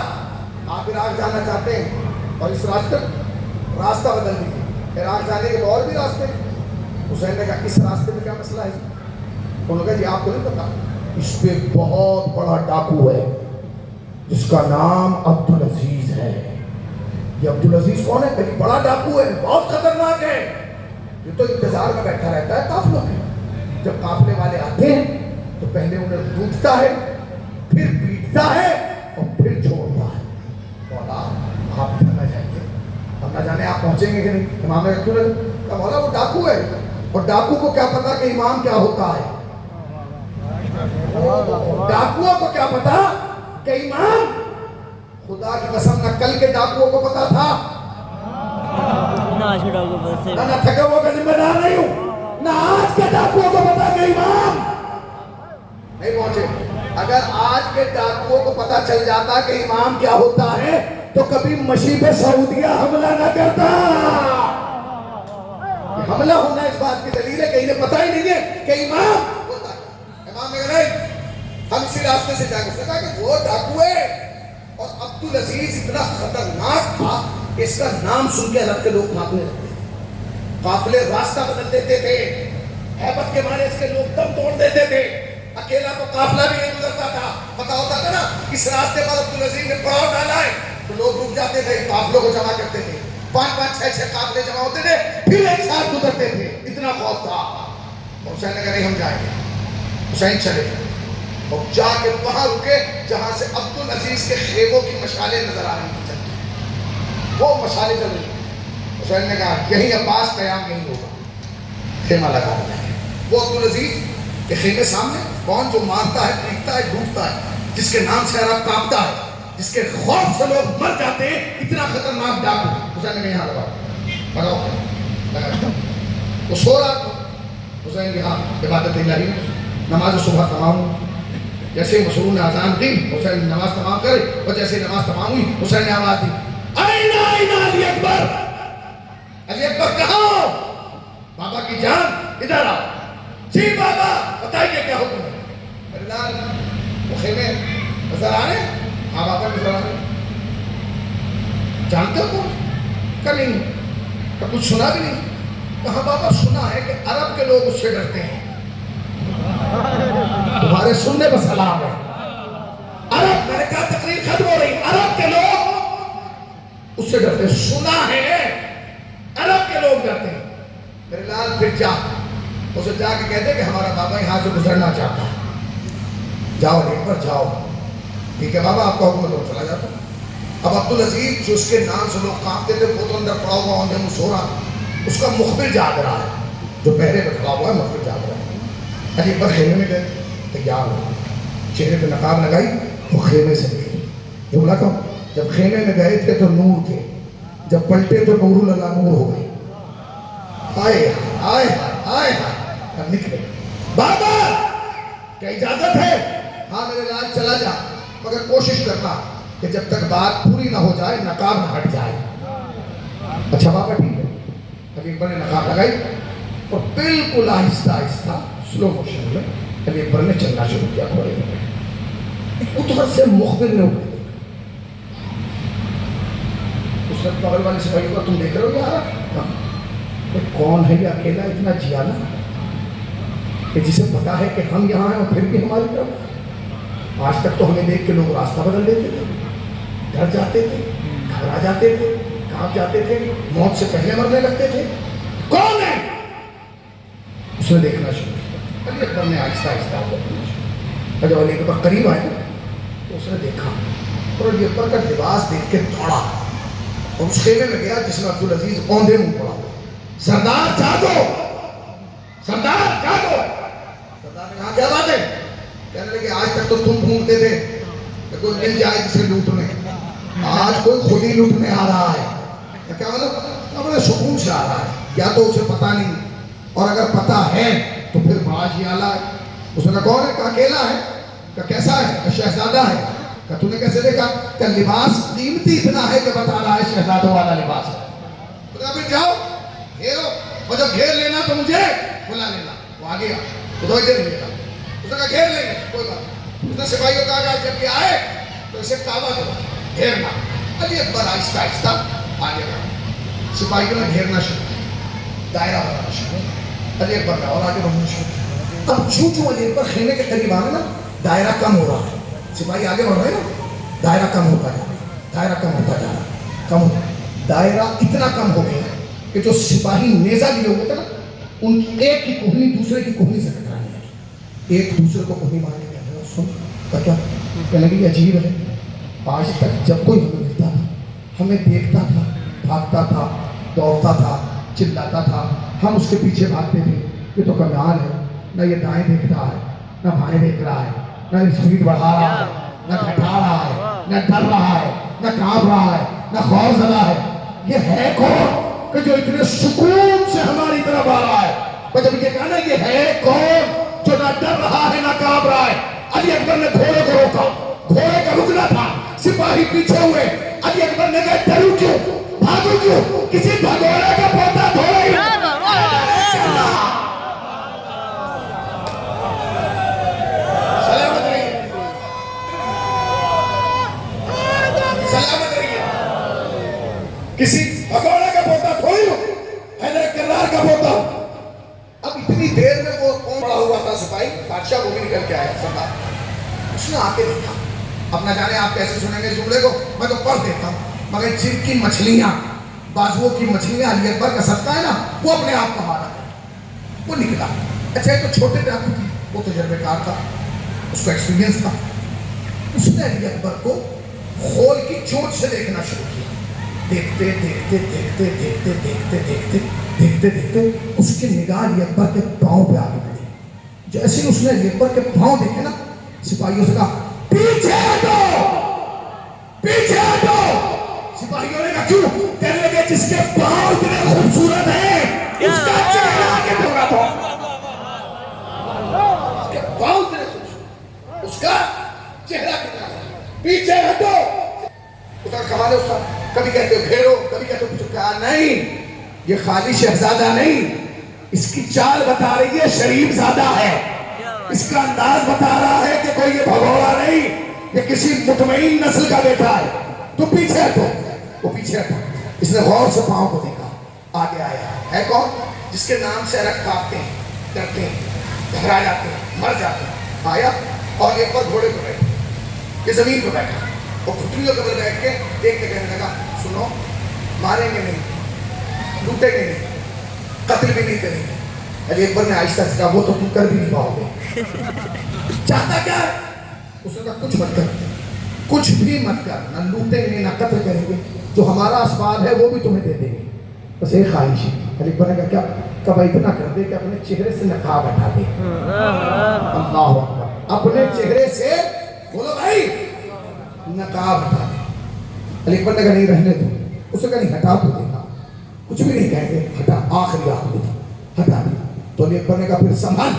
آپ عراق جانا چاہتے ہیں اور اس راستہ بدل دیجیے، عراق جانے کے اور بھی راستے ہیں۔ حسین نے کہا اس راستے میں کیا مسئلہ ہے؟ انہوں نے کہا جی آپ کو نہیں پتا، اس پہ بہت بڑا ڈاکو ہے جس کا نام عبدالعزیز ہے۔ یہ عبدالعزیز کون ہے؟ کہیں بڑا ڈاکو ہے، بہت خطرناک ہے، یہ تو انتظار میں بیٹھا رہتا ہے قافلوں کے، جب قافلے والے آتے ہیں تو پہلے انہیں لوٹتا ہے، پھر پیٹتا ہے اور پھر چھوڑتا ہے۔ مولا آپ نہ جائیے، ہم نہ جانے آپ پہنچیں گے کہ نہیں۔ امام نے کیوں کہا مولا وہ ڈاکو ہے، اور ڈاکو کو کیا پتا کہ امام کیا ہوتا ہے؟ ڈاکوؤں کو کیا پتا کہ امام؟ خدا کی قسم نہ کل کے ڈاکوؤں کو پتا تھا، نہ تھکے وہ کا ذمہ دار نہیں ہوں، نہ آج کے ڈاکوؤں کو پتا کہ امام نہیں پہنچے۔ اگر آج کے ڈاکوؤں کو پتا چل جاتا کہ امام کیا ہوتا ہے تو کبھی مشیب سعودیہ حملہ نہ کرتا۔ حملہ ہونا اس بات کی دلیل ہے کہ انہیں پتہ ہی نہیں ہے کہ امام ہوتا ہے۔ امام نے کہا ہم اسی راستے سے جائیں گے، اس نے کہا کہ وہ ڈاکو ہے، اور عبدالعزیز اتنا خطرناک تھا کہ اس کا نام سن کے عرب کے لوگ بھاگنے لگتے تھے، قافلے راستہ بدل دیتے تھے، ہیبت کے مارے اس کے لوگ دم توڑ دیتے تھے، اکیلا تو قافلہ بھی نہیں گزرتا تھا، پتہ ہوتا تھا نا اس راستے پر عبدالعزیز نے پڑاؤ ڈالا ہے تو لوگ رک جاتے تھے، قافلوں کو جمع کرتے تھے، 5-5 6-6 قافلے جمع ہوتے تھے، پھر ایک ساتھ گزرتے تھے، اتنا اتنا خوف تھا. حسین نے کہا نہیں ہم جائیں گے. حسین چلے اور جا کے وہاں رکے جہاں سے عبدالعزیز کے خیموں کی مشالیں نظر آ رہی تھی. وہ مشالیں چل رہی. حسین نے کہا یہی عباس قیام نہیں ہوگا, خیمہ لگا دیا. وہ عبدالعزیز کے خیمے سامنے کون جو مارتا ہے, پیٹتا ہے, ڈوبتا ہے, جس کے نام سے عرب کانپتا ہے, جس کے خوف سے لوگ مر جاتے ہیں, اتنا خطرناک ڈاکو. حسین نے کہا یہاں لگاؤ, لگا. وہ سو رہا تھا. حسین کے ہاں عبادت الہی نماز صبح تمام ہوئی. جیسے مسرور نے اذان دی حسین نماز تمام کرے, اور جیسے نماز تمام ہوئی حسین نے آواز دی علی اکبر, علی اکبر کہاں؟ بابا کی جان ادھر آؤ. جی بابا بتائیے کیا حکم ہے؟ میرے لال وہ خیمے نظر آ رہے ہیں؟ ہاں بابا نظر آ رہے ہیں. جانتے ہو کون؟ کہ نہیں. کہ کچھ سنا بھی نہیں. کہاں بابا سنا ہے کہ عرب کے لوگ اس سے ڈرتے ہیں. تمہارے سننے پر سلام ہے. عرب, میں نے کہا تقریر ختم ہو رہی, عرب کے لوگ اس سے ڈرتے ہیں. سنا ہے عرب کے لوگ ڈرتے ہیں. میرے لال پھر جا اسے جا کے کہتے کہ ہمارا بابا یہاں سے گزرنا چاہتا ہے. جاؤ علی اکبر جاؤ. ٹھیک ہے بابا آپ کا حکم ہے تو چلا جاتا. اب عبدالعزیز جو اس کے نام سے لوگ کانپتے تھے وہ تو اندر پڑا ہوا اندر سو رہا. اس کا مخبر جاگ رہا ہے, جو پہرے پہ کھڑا ہوا ہے مخبر جاگ رہا ہے. علی اکبر خیمے میں گئے, تیار ہو, چہرے پہ نقاب لگائی, وہ خیمے سے نکلی. یہ بولا کہ جب خیمے میں گئے تھے تو نور تھے, جب پلٹے تو نور اللہ نور ہو گئے. آئے آئے آئے اب نکلے. بابا کیا اجازت ہے؟ ہاں میرے لال چلا جا, مگر کوشش کرنا کہ جب تک بات پوری نہ ہو جائے نقاب نہ ہٹ جائے. اچھا بابا ٹھیک ہے. علی اکبر نے نقاب لگائی اور بالکل آہستہ آہستہ سلو موشن میں علی اکبر نے چلنا شروع کیا. گھوڑے میں ادھر سے مخبر نے اٹھ دیا. اس نے بغل والے سپاہی کو تم دیکھ رہے ہو یار کون ہے یہ اکیلا اتنا جیالا کہ جسے پتا ہے کہ ہم یہاں ہیں اور پھر بھی ہماری طرف. آج تک تو ہمیں دیکھ کے لوگ راستہ بدل دیتے تھے, ڈر جاتے تھے, گھبرا جاتے تھے, کانپ جاتے تھے, موت سے پہلے مرنے لگتے تھے. کون ہے؟ اس نے دیکھنا شروع کیا. علی اکبر نے آہستہ آہستہ دیکھنا شروع کیا. جب علی اکبر قریب آئے تو اس نے دیکھا اور علی اکبر کا لباس دیکھ کے دوڑا اور اس خیمے میں گیا جس میں عبدالعزیز اوندھے منہ پڑا. سردار جاگو, سردار جاگو. سردار نے کہا کیا بات ہے؟ کہنے لگے آج تک تو تم ڈھونڈتے تھے کہ کوئی مل جائے جسے لوٹنے, آج کوئی خود ہی لوٹنے آ رہا ہے. کیا مطلب؟ سکون سے آ رہا ہے. یا تو اسے پتا نہیں, اور اگر پتا ہے تو پھر بڑا جیالا ہے. اس نے کہا کون ہے؟ کہ اکیلا ہے. کہ کیسا ہے؟ کہ شہزادہ ہے. کہ تم نے کیسے دیکھا؟ کہ لباس قیمتی اتنا ہے کہ بتا رہا ہے شہزادوں والا لباس ہے. تو کہا پھر جاؤ گھیرو, اور جب گھیر لینا تو مجھے بلا لینا. وہ آ گیا تو دو ادھر نہیں. اس نے کہا گھیر لیں گے کوئی بات. اس نے سپاہیوں کو کہا جب یہ آئے تو اسے کعبہ دو گھیرنا. علی اکبر آہستہ آہستہ آگے بڑھا. سپاہیوں نے گھیرنا شروع کیا, دائرہ بنانا شروع کیا. علی اکبر نے اور آگے بڑھنا شروع کیا. اب جو علی اکبر خیمے کے قریب آ رہے نا دائرہ کم ہو رہا ہے. سپاہی آگے بڑھ رہے ہیں نا, دائرہ کم ہوتا جا رہا, دائرہ کم ہوتا جا رہا, کم ہوتا. دائرہ اتنا کم ہو گیا کہ جو سپاہی نیزہ لیے ہوئے تھے نا ان ایک کی کوہنی دوسرے کی کوہنی سے ٹکرانے لگی. ایک دوسرے کو کوہنی مار کے کہنے لگا سن کا کیا کہنے لگی عجیب ہے, آج تک جب کوئی ہمیں ملتا تھا ہمیں دیکھتا تھا, بھاگتا تھا, دوڑتا تھا, چلاتا تھا, ہم اس کے پیچھے بھاگتے تھے. یہ تو کمال ہے, نہ یہ دائیں دیکھ رہا ہے, نہ بھائیں دیکھ رہا ہے, نہ اسپیڈ بڑھا رہا ہے, نہ گھٹا رہا ہے, نہ ڈر رہا ہے, نہ کانپ رہا ہے, نہ خوف زدہ ہے. یہ ہے کون کہ جو اتنے سکون سے ہماری طرف آ رہا ہے؟ اور جب یہ کہنا یہ ہے کون جو نہ ڈر رہا ہے نہ کانپ رہا ہے. علی اکبر نے گھوڑے کو روکا, گھوڑے کا رکنا تھا, سپاہی پیچھے ہوئے. علی اکبر نے کہا ڈرو کیوں, بھاگو کیوں, کسی بھگوڑے کا پوتا تھوڑا ہی. سلامت رہیے, سلامت رہیے. کسی بھگوڑے کا پوتا تھوڑی ہو, حیدر کرار کا پوتا. اب اتنی دیر میں وہ کون بڑا ہوا تھا سپاہی, بادشاہ وہ بھی نکل کے آیا سردار. اس نے آ کے دیکھا. اب نہ جانے آپ کیسے سنیں گے جملے کو, میں تو پڑھ دیتا ہوں, مگر جن کی مچھلیاں, بازوؤں کی مچھلیاں علی اکبر کا صدقہ ہے نا, وہ اپنے آپ کو مارا ہے. وہ نکلا. اچھا یہ تو چھوٹے ڈاکو تھی, وہ تجربے کار تھا, اس کو ایکسپیرینس تھا. اس نے علی اکبر کو خول کی چوٹ سے دیکھنا شروع کیا. دیکھتے دیکھتے دیکھتے دیکھتے دیکھتے دیکھتے دیکھتے دیکھتے اس کی نگاہ علی اکبر کے پاؤں پہ آگے بڑھی. جیسے ہی اس نے علی اکبر کے پاؤں دیکھے نا, سپاہیوں سے کہا پیچھے ہٹو, پیچھے ہٹو. سپاہیوں نے کہا کیوں؟ کہنے لگے جس کے پاؤں اتنے خوبصورت ہیں اس کا چہرہ کتنا ہوگا تو اس کے پاؤں اتنے خوبصورت, اس کا چہرہ کتنا ہوگا, پیچھے ہٹو. اس کا کمال ہے اس کا. کبھی کہتے ہو گھیرو, کبھی کہتے ہو کچھ. کہا نہیں, یہ خالی شہزادہ نہیں, اس کی چال بتا رہی ہے شریف زادہ ہے, اس کا انداز بتا رہا ہے کہ کوئی یہ بھگوڑا نہیں, یہ کسی مطمئن نسل کا بیٹا ہے. تو پیچھے ہٹو. وہ پیچھے ہٹا. اس نے غور سے پاؤں کو دیکھا. آگے آیا. ہے کون؟ جس کے نام سے رکھ کاپتے ہیں, ڈرتے ہیں, گھبرا جاتے ہیں, مر جاتے ہیں. آیا اور ایک بار گھوڑے پہ بیٹھا, یہ زمین پہ بیٹھا, اور گھٹنیوں کے بل بیٹھ کے دیکھ کے کہنے لگا سنو, ماریں گے نہیں, لوٹیں گے نہیں, قتل بھی نہیں کریں گے. علی اکبر نے آہستہ سے کہا وہ تو تم کر بھی نہیں پاؤ گے. چاہتا کیا ہے؟ اس نے کہا کچھ مت کر, کچھ بھی مت کر, نہ لوٹیں گے نہ قتل کریں گے, جو ہمارا اسباب ہے وہ بھی تمہیں دے دیں گے, بس ایک خواہش ہے. علی اکبر نے کہا کیا؟ کب اتنا کر دے کہ اپنے چہرے سے نقاب ہٹا دے. اللہ اکبر, اپنے چہرے سے بولو بھائی نقاب ہٹا دے. علی اکبر نے کہا نہیں رہنے دو. اس نے کہا نہیں ہٹا تو دیکھا, کچھ بھی نہیں کہیں گے, ہٹا, آخری آخری ہٹا دے. تو علی اکبر نے کہا پھر سنبھل.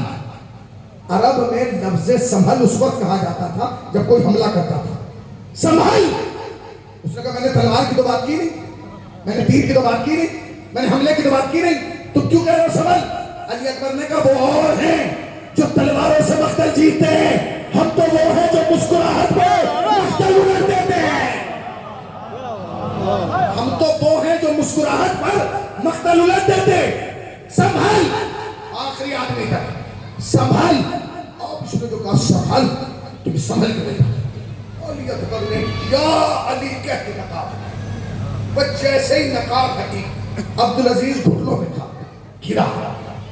عرب میں لفظ سنبھل اس وقت کہا جاتا تھا جب کوئی حملہ کرتا تھا. سنبھل. اس نے کہا میں نے تلوار کی تو بات کی نہیں, میں نے تیر کی تو بات کی نہیں, میں نے حملے کی تو بات کی نہیں, تم کیوں کہہ رہے ہو سنبھل؟ علی اکبر نے کہا وہ اور ہیں جو تلواروں سے مقتل جیتتے ہیں, ہم تو وہ ہیں جو مسکراہٹ پہ مقتل اڑا دیتے ہیں. ہم تو وہ ہیں جو مسکراہٹ پر مقتل اڑا دیتے. سنبھل. آخری آدمی تک سنبھل. اور اس نے جو کہا سنبھل, تم سنبھل کے بیٹھا. علی اکبر نے یا علی کہہ کے نقاب ہٹائی. بس جیسے ہی نقاب ہٹی, عبدالعزیز گھٹنوں میں تھا, گرا,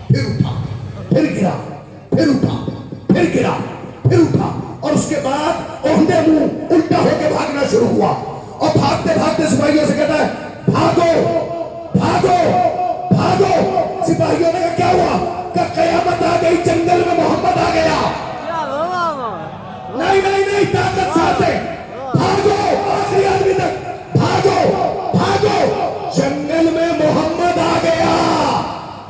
پھر اٹھا, پھر گرا, پھر اٹھا, پھر گرا, پھر اٹھا, اور اس کے بعد اوندے منہ الٹا ہو کے بھاگنا شروع ہوا. اور بھاگتے بھاگتے سپاہیوں سے کہتا ہے بھاگو, بھاگو, بھاگو. سپاہیوں نے کہا کیا ہوا؟ کہ قیامت آ گئی, جنگل میں محمد آ گیا. نہیں نہیں نہیں, طاقت ساتھ ہے, بھاگو, آخری آدمی تک بھاگو, بھاگو, جنگل میں محمد آ گیا.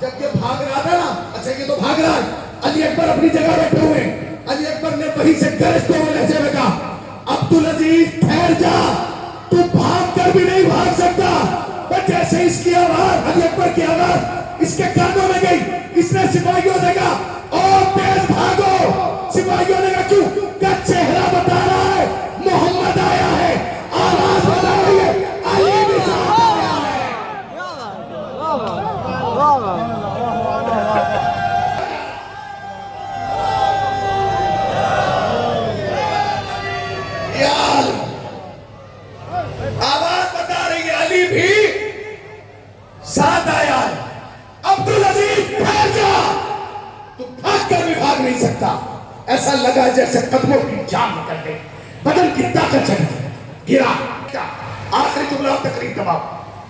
جب یہ بھاگ رہا تھا نا, اچھا یہ تو بھاگ رہا ہے, علی اکبر اپنی جگہ بیٹھے ہوئے. علی اکبر نے وہیں سے گرجتے ہوئے لہجے میں کہا عبدالعزیز ٹھہر جا, تو بھاگ کر بھی نہیں بھاگ سکتا. بس جیسے اس کی آواز, علی اکبر کی آواز اس کے کانوں میں گئی, اس نے سپاہیوں سے کہا اور تیز بھاگو. سپاہیوں نے کہا کیوں؟ کہ چہرہ بتا رہا ہے محمد آیا ہے, آواز بتا رہی ہے علی بھی ساتھ آیا ہے. آواز بتا رہی ہے علی بھی ساتھ آیا ہے. عبدالعزیز ٹھہر جا, تو بھاگ کر بھی بھاگ نہیں سکتا. ایسا لگا جیسے قدموں کی جان نکل گئی, بدن کی طاقت چلی گئی, گرا. آخری جملہ اور تقریر تمام.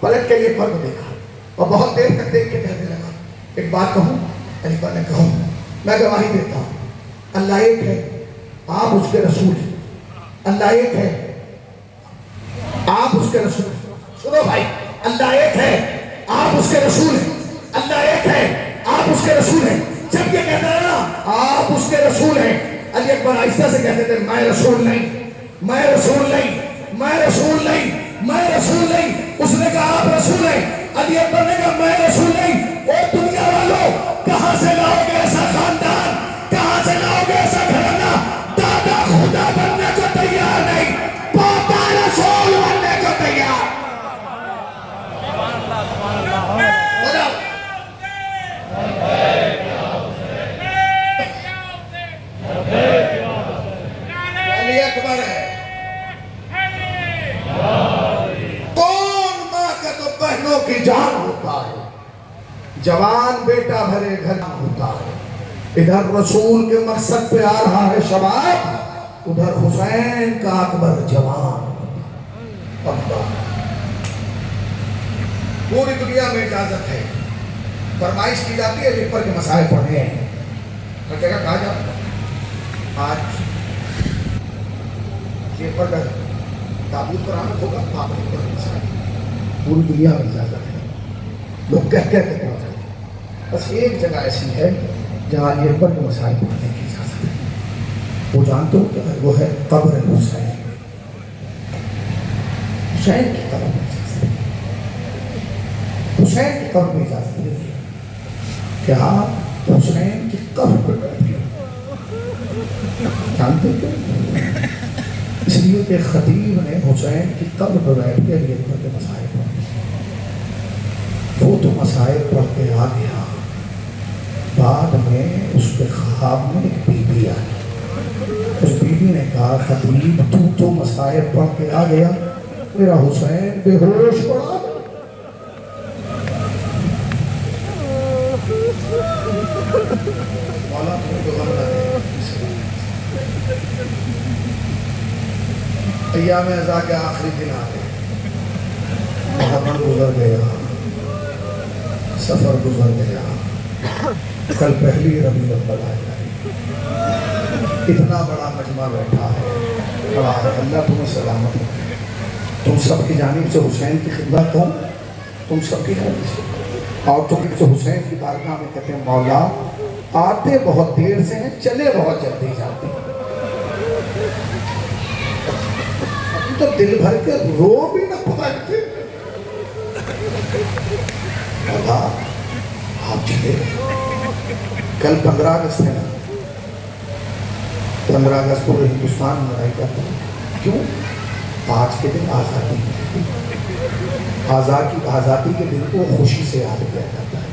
پلٹ کے لیے پر کو دیکھا اور بہت دیر تک دیکھ کے کہنے لگا ایک بات کہوں؟ علی پر نے کہوں, میں گواہی دیتا ہوں اللہ ایک ہے, آپ اس کے رسول ہیں. اللہ ایک ہے, آپ اس کے رسول ہیں. سنو بھائی, اللہ ایک ہے, آپ اس کے رسول ہیں. اللہ ایک ہے, آپ اس کے رسول ہیں. جب یہ کہتا ہے نا آپ اس کے رسول ہیں, علی اکبر آہستہ سے کہتے تھے میں رسول نہیں, میں رسول نہیں, میں رسول نہیں, میں رسول نہیں. اس نے کہا آپ رسول ہیں. علی اکبر نے کہا میں رسول نہیں. اور دنیا والوں کہاں سے لاؤ گے ایسا خاندان, کہاں سے لاؤ گے ایسا گھرانہ؟ دادا خدا بننے کو تیار نہیں, پوتا رسول بننے کو تیار. علی اکبر ہے. کون ماں کا تو بہنوں کی جان ہوتا ہے, جوان بیٹا بھرے گھر ادھر رسول کے مقصد پہ آ رہا ہے شباب، ادھر حسین کا اکبر جوان۔ پوری دنیا میں اجازت ہے، فرمائش کی جاتی ہے لکھ پر کے مسائل پڑھنے ہیں، ہر جگہ کہا جاتا ہے آج یہ پر تابوت پر آمد ہوگا، آپ لکھ پر کے مسائل، پوری دنیا میں اجازت ہے، لوگ کہہ کے پڑھتے ہیں۔ بس ایک جگہ ایسی ہے جہاں یہ پر کے مسائل پڑھنے کی اجازت ہے، وہ جانتے ہو کیا ہے؟ وہ ہے قبر حسین، حسین کی قبر میں اجازت ہے، حسین کی قبر میں اجازت ہے کہ آپ حسین کی قبر پر بیٹھے جانتے ہو کیا؟ اس لیے کہ خطیب نے حسین کی قبر پر بیٹھ کے یہ پر کے مسائل پڑھے، وہ تو مسائل پڑھ کے آ گیا، بعد میں اس کے خواب میں ایک بی بی آئی، اس بی بی نے کہا خطیب تو مسائل پڑھ کے آ گیا، میرا حسین بے ہوش پڑا۔ مولا تمہیں جو غم نہ دے، ایام عزا کے آخری دن آ گئے، محرم گزر گیا، سفر گزر گیا، کل پہلی ربیع الاول آ جائے، اتنا بڑا مجمع بیٹھا ہے، بڑا ہے، اللہ تمہیں سلامت رکھے۔ تم سب کی جانب سے حسین کی خدمت ہو، تم سب کی جانب سے، اور تم سے حسین کی بارگاہ میں کہتے ہیں مولا آتے بہت دیر سے ہیں، چلے بہت جلدی جاتے ہیں، ابھی تو دل بھر کے رو بھی نہ پائے، مولا آپ چلے، کل 15 اگست ہے نا، 15 اگست پورے ہندوستان میں منائی جاتی ہے، کیوں؟ آج کے دن آزادی کی، آزادی کے دن کو خوشی سے یاد کیا جاتا ہے،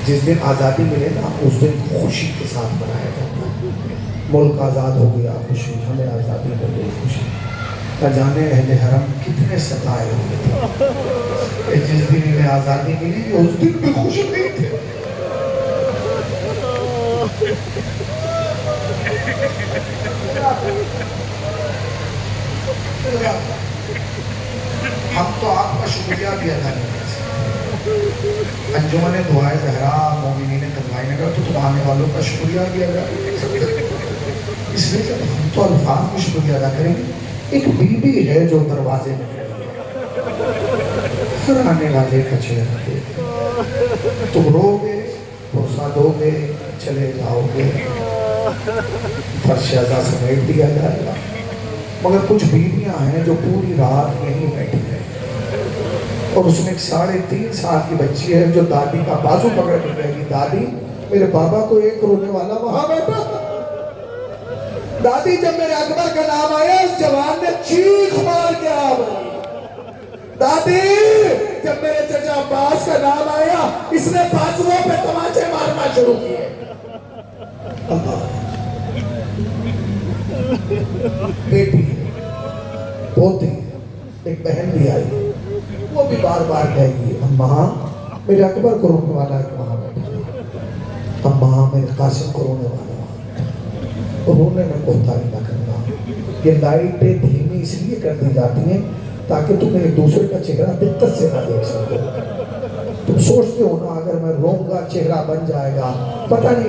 جس دن آزادی ملے نا اس دن خوشی کے ساتھ منایا جاتا ہے، ملک آزاد ہو گیا خوشی، ہمیں آزادی مل گئی خوشی، نہ جانے اہل حرم کتنے ستائے ہوئے تھے، جس دن انہیں آزادی ملی اس دن بھی خوش نہیں تھے۔ ہم تو آپ کا شکریہ بھی ادا نہیں کر سکتے، انجمن دعائے زہرا مومنین کلمائی نگر تو تم آنے والوں کا شکریہ بھی ادا نہیں کر سکتے، اس لیے جب ہم تو الفاظ میں شکریہ ادا کریں گے، ایک بی بی ہے جو دروازے میں کھڑی ہے، ہر آنے والے کا چہرہ دیکھ، تم رو گے بھروسہ دو گے چلے جاؤ گے، فرش ازا سمیٹ دیا جائے گا، مگر کچھ بیویاں ہیں جو پوری رات یہیں بیٹھی ہیں، اور اس میں ایک 3.5 سال کی بچی ہے جو دادی کا بازو پکڑ کے کہے گی دادی میرے بابا کو ایک رونے والا وہاں بیٹھا تھا، دادی جب میرے اکبر کا نام آیا اس جوان نے چیخ مار کے آ گئی، دادی جب میرے چچا عباس کا نام آیا اس نے بازوؤں پہ تماچے مارنا شروع کیے۔ بیٹی پوتی ایک بہن بھی آئی، وہ بھی بار بار کہے گی اماں میرے اکبر کو رونے والا ایک وہاں بیٹھا، اماں میرے قاسم کو رونے والا وہاں بیٹھا، رونے میں کوتاہی نہ کرنا، یہ لائٹیں دھیمی اس لیے کر دی جاتی ہیں تاکہ تم ایک دوسرے کا چہرہ دقت سے نہ دیکھ سکو، تم سوچتے ہو نا اگر میں روؤں گا چہرہ بن جائے گا، پتہ نہیں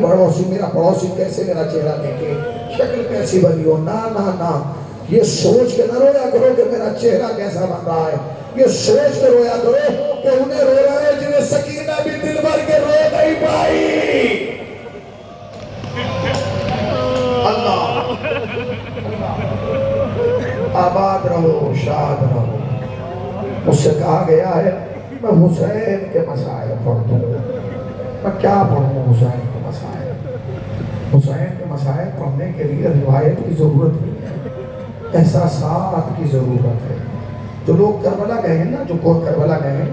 میرا پڑوسی کیسے میرا چہرہ دیکھے، شکل کیسی بنی ہو، نا یہ سوچ کے نہ رویا کرو کہ میرا چہرہ کیسا بن رہا ہے، یہ سوچ کے رویا کرو کہ انہیں رو رہا ہے جنہیں سکینہ بھی دل بھر کے رو نہیں پائی۔ اللہ آباد رہو شاد رہو، مجھ سے کہا گیا ہے میں حسین کے مسائل پڑھ دوں، میں کیا پڑھوں حسین کے مسائل، حسین کے مسائل پڑھنے کے لیے روایت کی ضرورت نہیں ہے، احساسات کی ضرورت ہے۔ جو لوگ کربلا گئے ہیں نا، جو کربلا گئے ہیں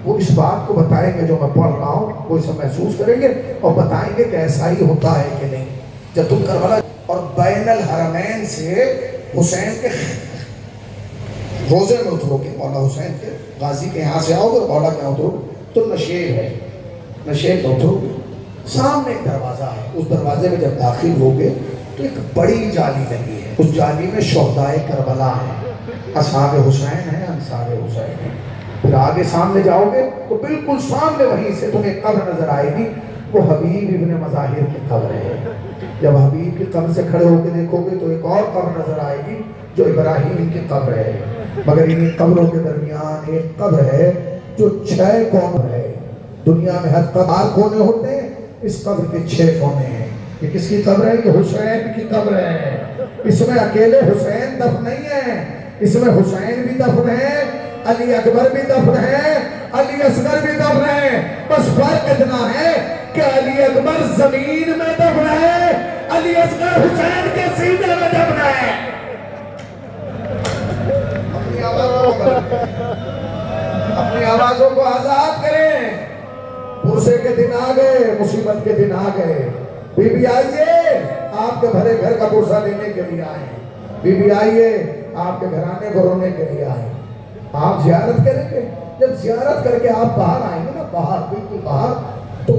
وہ اس بات کو بتائیں گے جو میں پڑھ رہا ہوں، وہ اسے محسوس کریں گے اور بتائیں گے کہ ایسا ہی ہوتا ہے کہ نہیں۔ جب تم کربلا اور بین الحرمین سے حسین کے روزے میں اترو گے، مولا حسین کے غازی کے یہاں سے آؤ گے، مولا کے یہاں اترو تو نشیب ہے، نشیب میں اترو گے سامنے ایک دروازہ ہے، اس دروازے میں جب داخل ہوگے تو ایک بڑی جالی لگی ہے، اس جالی میں شہدائے کربلا ہیں، اصحاب حسین ہیں، انصار حسین ہیں۔ پھر آگے سامنے جاؤ گے تو بالکل سامنے وہیں سے تمہیں قبر نظر آئے گی، وہ حبیب ابن مظاہر کی قبر ہے۔ جب حبیب کی قبر سے کھڑے ہو کے دیکھو گے تو ایک اور قبر نظر آئے گی جو ابراہیم کی قبر ہے، مگر ان قبروں کے درمیان ایک قبر ہے جو 6 کونے ہے۔ دنیا میں ہر قبر 8 کونے ہوتے ہیں، اس قبر کے 6 کونے ہیں۔ یہ کس کی قبر ہے؟ یہ حسین کی قبر ہے۔ اس میں اکیلے حسین دفن نہیں ہے، اس میں حسین بھی دفن ہے، علی اکبر بھی دفن ہے، علی اصغر بھی دفن ہے۔ بس فرق اتنا ہے کہ علی اکبر زمین میں دفن ہے، علی اصغر حسین کے سینے میں دفن ہے۔ اپنی آوازوں کو آزاد کریں۔ پرسے کے دن آ گئے، مصیبت کے دن آ گئے۔ بی بی آئیے، آپ کے بھرے گھر کا پرسہ دینے کے لیے آئے۔ بی بی آئیے، آپ کے گھرانے کو رونے کے لیے آئے۔ آپ زیارت کریں گے، جب زیارت کر کے آپ باہر آئیں گے نا، باہر بالکل باہر، تو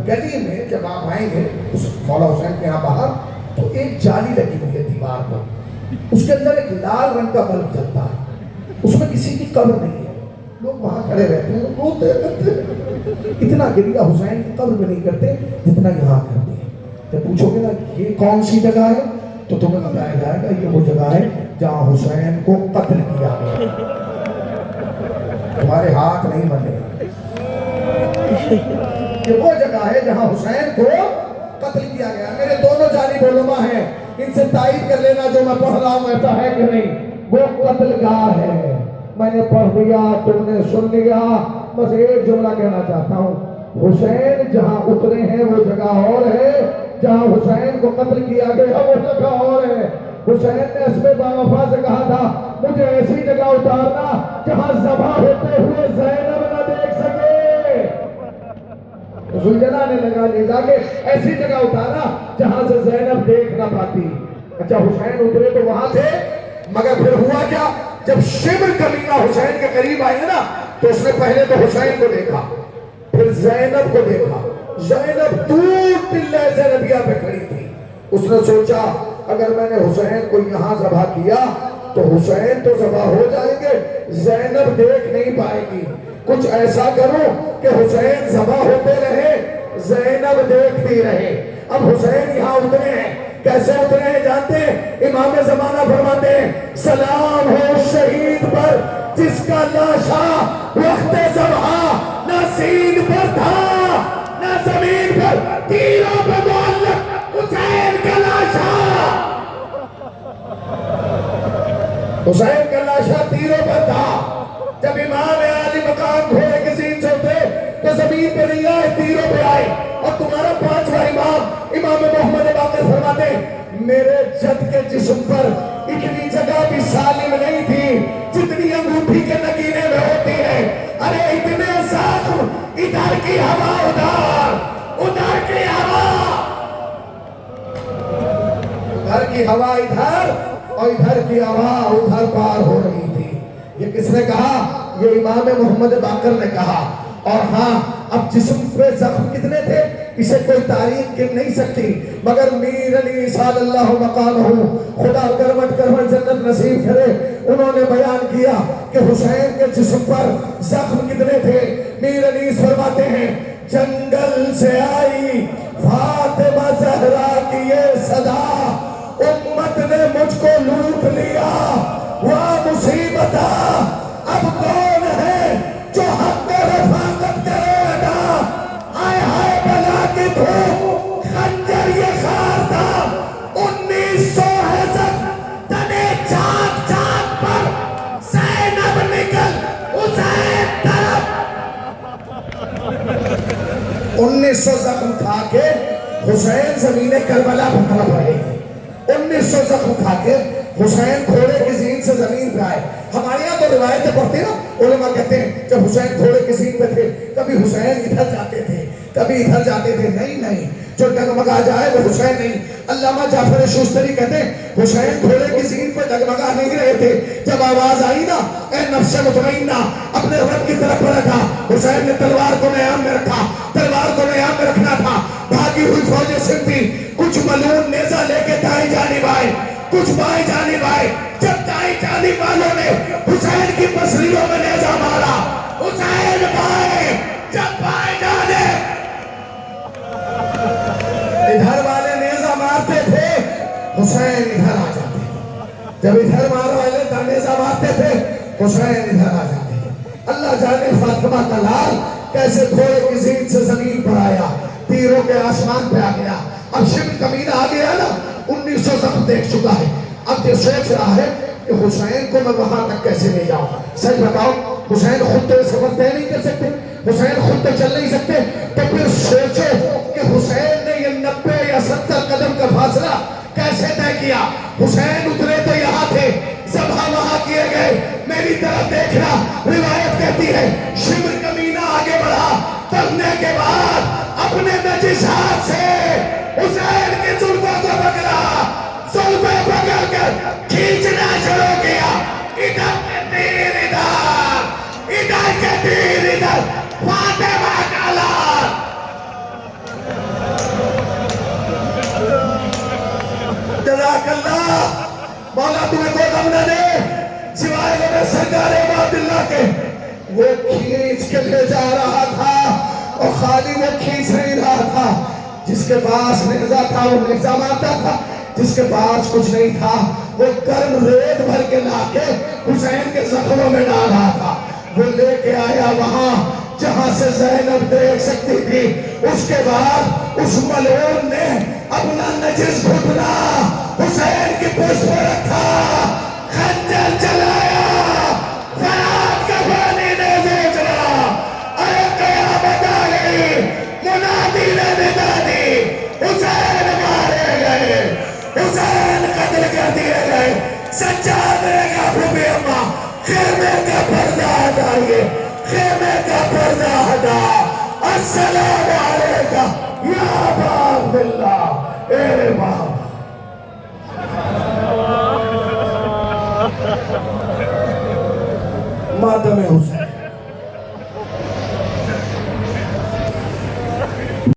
گلی میں جب آپ آئیں گے اس مولا حسین کے یہاں باہر، تو ایک جالی لگی ہوئی ہے دیوار پر، اس کے اندر ایک لال رنگ کا بلب جلتا ہے، اس میں کسی کی قبر نہیں ہے۔ لوگ وہاں کھڑے رہتے ہیں، روتے رہتے ہیں، اتنا گریہ حسین کی قبر میں نہیں کرتے جتنا یہاں کرتے ہیں۔ جب پوچھو گے نا یہ کون سی جگہ ہے تو تمہیں بتایا جائے گا یہ وہ جگہ ہے جہاں حسین کو قتل کیا گیا۔ تمہارے ہاتھ نہیں بندے، یہ وہ جگہ ہے جہاں حسین کو قتل کیا گیا۔ میرے دونوں جانب علماء ہیں، ان سے تائید کر لینا جو میں پڑھ رہا ہوں ایسا ہے کہ نہیں۔ وہ قتل گاہ ہے، میں نے پڑھ دیا، تم نے سن لیا۔ بس ایک جملہ کہنا چاہتا ہوں، حسین جہاں اترے ہیں وہ جگہ اور ہے، جہاں حسین کو قتل کیا گیا وہ جگہ اور ہے۔ حسین نے اسب باوفا سے کہا تھا مجھے ایسی جگہ اتارنا جہاں ذبح ہوتے ہوئے زینب نہ دیکھ سکے۔ زلجنا نے لگا لے جا کے ایسی جگہ اتارا جہاں سے زینب دیکھ نہ پاتی۔ اچھا حسین اترے تو وہاں تھے، مگر پھر ہوا کیا؟ جب شبر کمینہ حسین کے قریب آئے نا تو اس نے پہلے تو حسین کو دیکھا، پھر زینب کو دیکھا۔ زینب دور ٹلے زینبیہ پہ کھڑی تھی۔ اس نے سوچا اگر میں نے حسین کو یہاں ذبح کیا تو حسین تو ذبح ہو جائیں گے، زینب دیکھ نہیں پائے گی۔ کچھ ایسا کرو کہ حسین ذبح ہوتے رہے، زینب دیکھتی رہے۔ اب حسین یہاں اترے ہیں، کیسے اترے ہیں جانتے ہیں؟ امام زمانہ فرماتے ہیں سلام ہو شہید پر جس کا لاشا وقت ذبح نہ سین پر تھا نہ زمین پر، تیروں پہ معلق حسین کا لاشا۔ حسین کا لاشا تیروں پر تھا۔ جب امام عالی مقام گھوڑے کے سین سے اترے تو زمین پہ نہیں آئے، تیروں پہ آئے۔ اور تمہارا 5واں امام امام محمد باقر فرماتے ہیں میرے جد کے جسم پر اتنی جگہ بھی سالم نہیں تھی جتنی انگوٹھی کے نگینے میں ہوتی ہے۔ ارے اتنے زخم، ادھر کی ہوا ادھر، ادھر کی ہوا ادھر کی ہوا ادھر، اور ادھر کی ہوا ادھر پار ہو رہی تھی۔ یہ کس نے کہا؟ یہ امام محمد باقر نے کہا۔ اور ہاں اب جسم پہ زخم کتنے تھے اسے کوئی تاریخ گر نہیں سکتی، مگر میر علی صلی اللہ مقامہ خدا کرمٹ کرمٹ جنت نصیب کرے، انہوں نے بیان کیا کہ حسین کے جسم پر زخم کتنے تھے۔ میر علی فرماتے ہیں جنگل سے آئی فاطمہ زہرا کی یہ صدا، امت نے مجھ کو لوٹ لیا وہ مصیبت، اب کون ہے جو حق کو رفاقت کرے ادا، آئے ہائے بلا کی دھوپ خنجر یہ خار تھا 1900 ہے سب تنے چاک چاک پر زینب نکل حسین طرف۔ 1900 زخم کھا کے حسین زمین کربلا پر طرف رہے گی۔ 1900 زخم کھا کے حسین گھوڑے کی زین سے زمین پہ آئے۔ ہمارے یہاں تو روایتیں پڑھتے نا، علماء کہتے ہیں جب حسین گھوڑے کی زین پہ تھے کبھی حسین ادھر جاتے تھے کبھی ادھر جاتے تھے، نہیں جو ڈگمگا جائے وہ حسین نہیں. علامہ جعفر شوستری کہتے ہیں حسین گھوڑے کی زین پہ ڈگمگا نہیں رہے تھے. جب آواز آئی نا اے نفس مطمئنہ اپنے رب کی طرف پلٹا. حسین نے تلوار کو نیام میں رکھا، تلوار کو نیام میں رکھنا تھا. بھاگی ہوئی فوجیں سمٹی، کچھ ملعون نیزہ لے کے دائیں جانب آئے، کچھ بائیں جانب آئے. جب دائیں جانب والوں نے حسین کی پسلیوں میں نیزہ مارا، حسین بائیں، جب بائیں جانب ادھر والے نیزہ مارتے تھے حسین ادھر آ جاتے تھے. جب ادھر مار والے نیزہ مارتے تھے حسین ادھر آ جاتے تھے. اللہ جانے فاطمہ کا لال کیسے گھوڑے کی زین سے زمین پر آیا، تیروں کے آسمان پہ آ گیا. اب شبل کمینہ آ گیا نا، 1900 زخم دیکھ چکا ہے. اب یہ سوچ رہا ہے کہ حسین کو میں وہاں تک کیسے لے جاؤں. سچ بتاؤ حسین خود تو سفر طے نہیں کر سکتے، حسین خود تو چل نہیں سکتے. تو پھر سوچو کہ حسین نے یہ 90 یا 70 قدم کا فاصلہ کیسے طے کیا. حسین اترے تو یہاں تھے، ذبح وہاں کیے گئے. میری طرف دیکھنا، روایت کہتی ہے شبر کمینہ آگے بڑھا، بڑھنے کے بعد اپنے نجس ہاتھ سے حسین کی زلفوں کو پکڑا، زلفیں پکڑ کر کھینچنا شروع کیا. ادھر کے تیر ادھر، ادھر کے تیر ادھر، فاطمہ کا لال. جزاک اللہ، مولا تمہیں کوئی غم نہ دے سوائے غم سرکار عباد اللہ کے. وہ کھینچ کے لے جا رہا تھا اور خالی وہ کھینچ نہیں رہا تھا. جس کے پاس نیزہ تھا وہ نیزہ مارتا تھا، جس کے پاس کچھ نہیں تھا وہ گرم ریت بھر کے لا کے حسین کے زخموں میں ڈال رہا تھا. وہ لے کے آیا وہاں جہاں سے زینب دیکھ سکتی تھی. اس کے بعد اس ملعون نے اپنا نجس گھٹنا حسین کی پشت پر رکھا، خنجر چلایا، فرات کا پانی نیزے چلا. ارے قیامت آ گئی، منادی نے ندا دی، حسین مارے گئے، حسین قتل کر دیے گئے. سجاد نے کہا پھوپھی اماں خیمے کا پردہ ہٹائیے، خیمے کا پردہ ہٹا. السلام علیکم یا ابا عبداللہ، اے باپ. ماتم حسین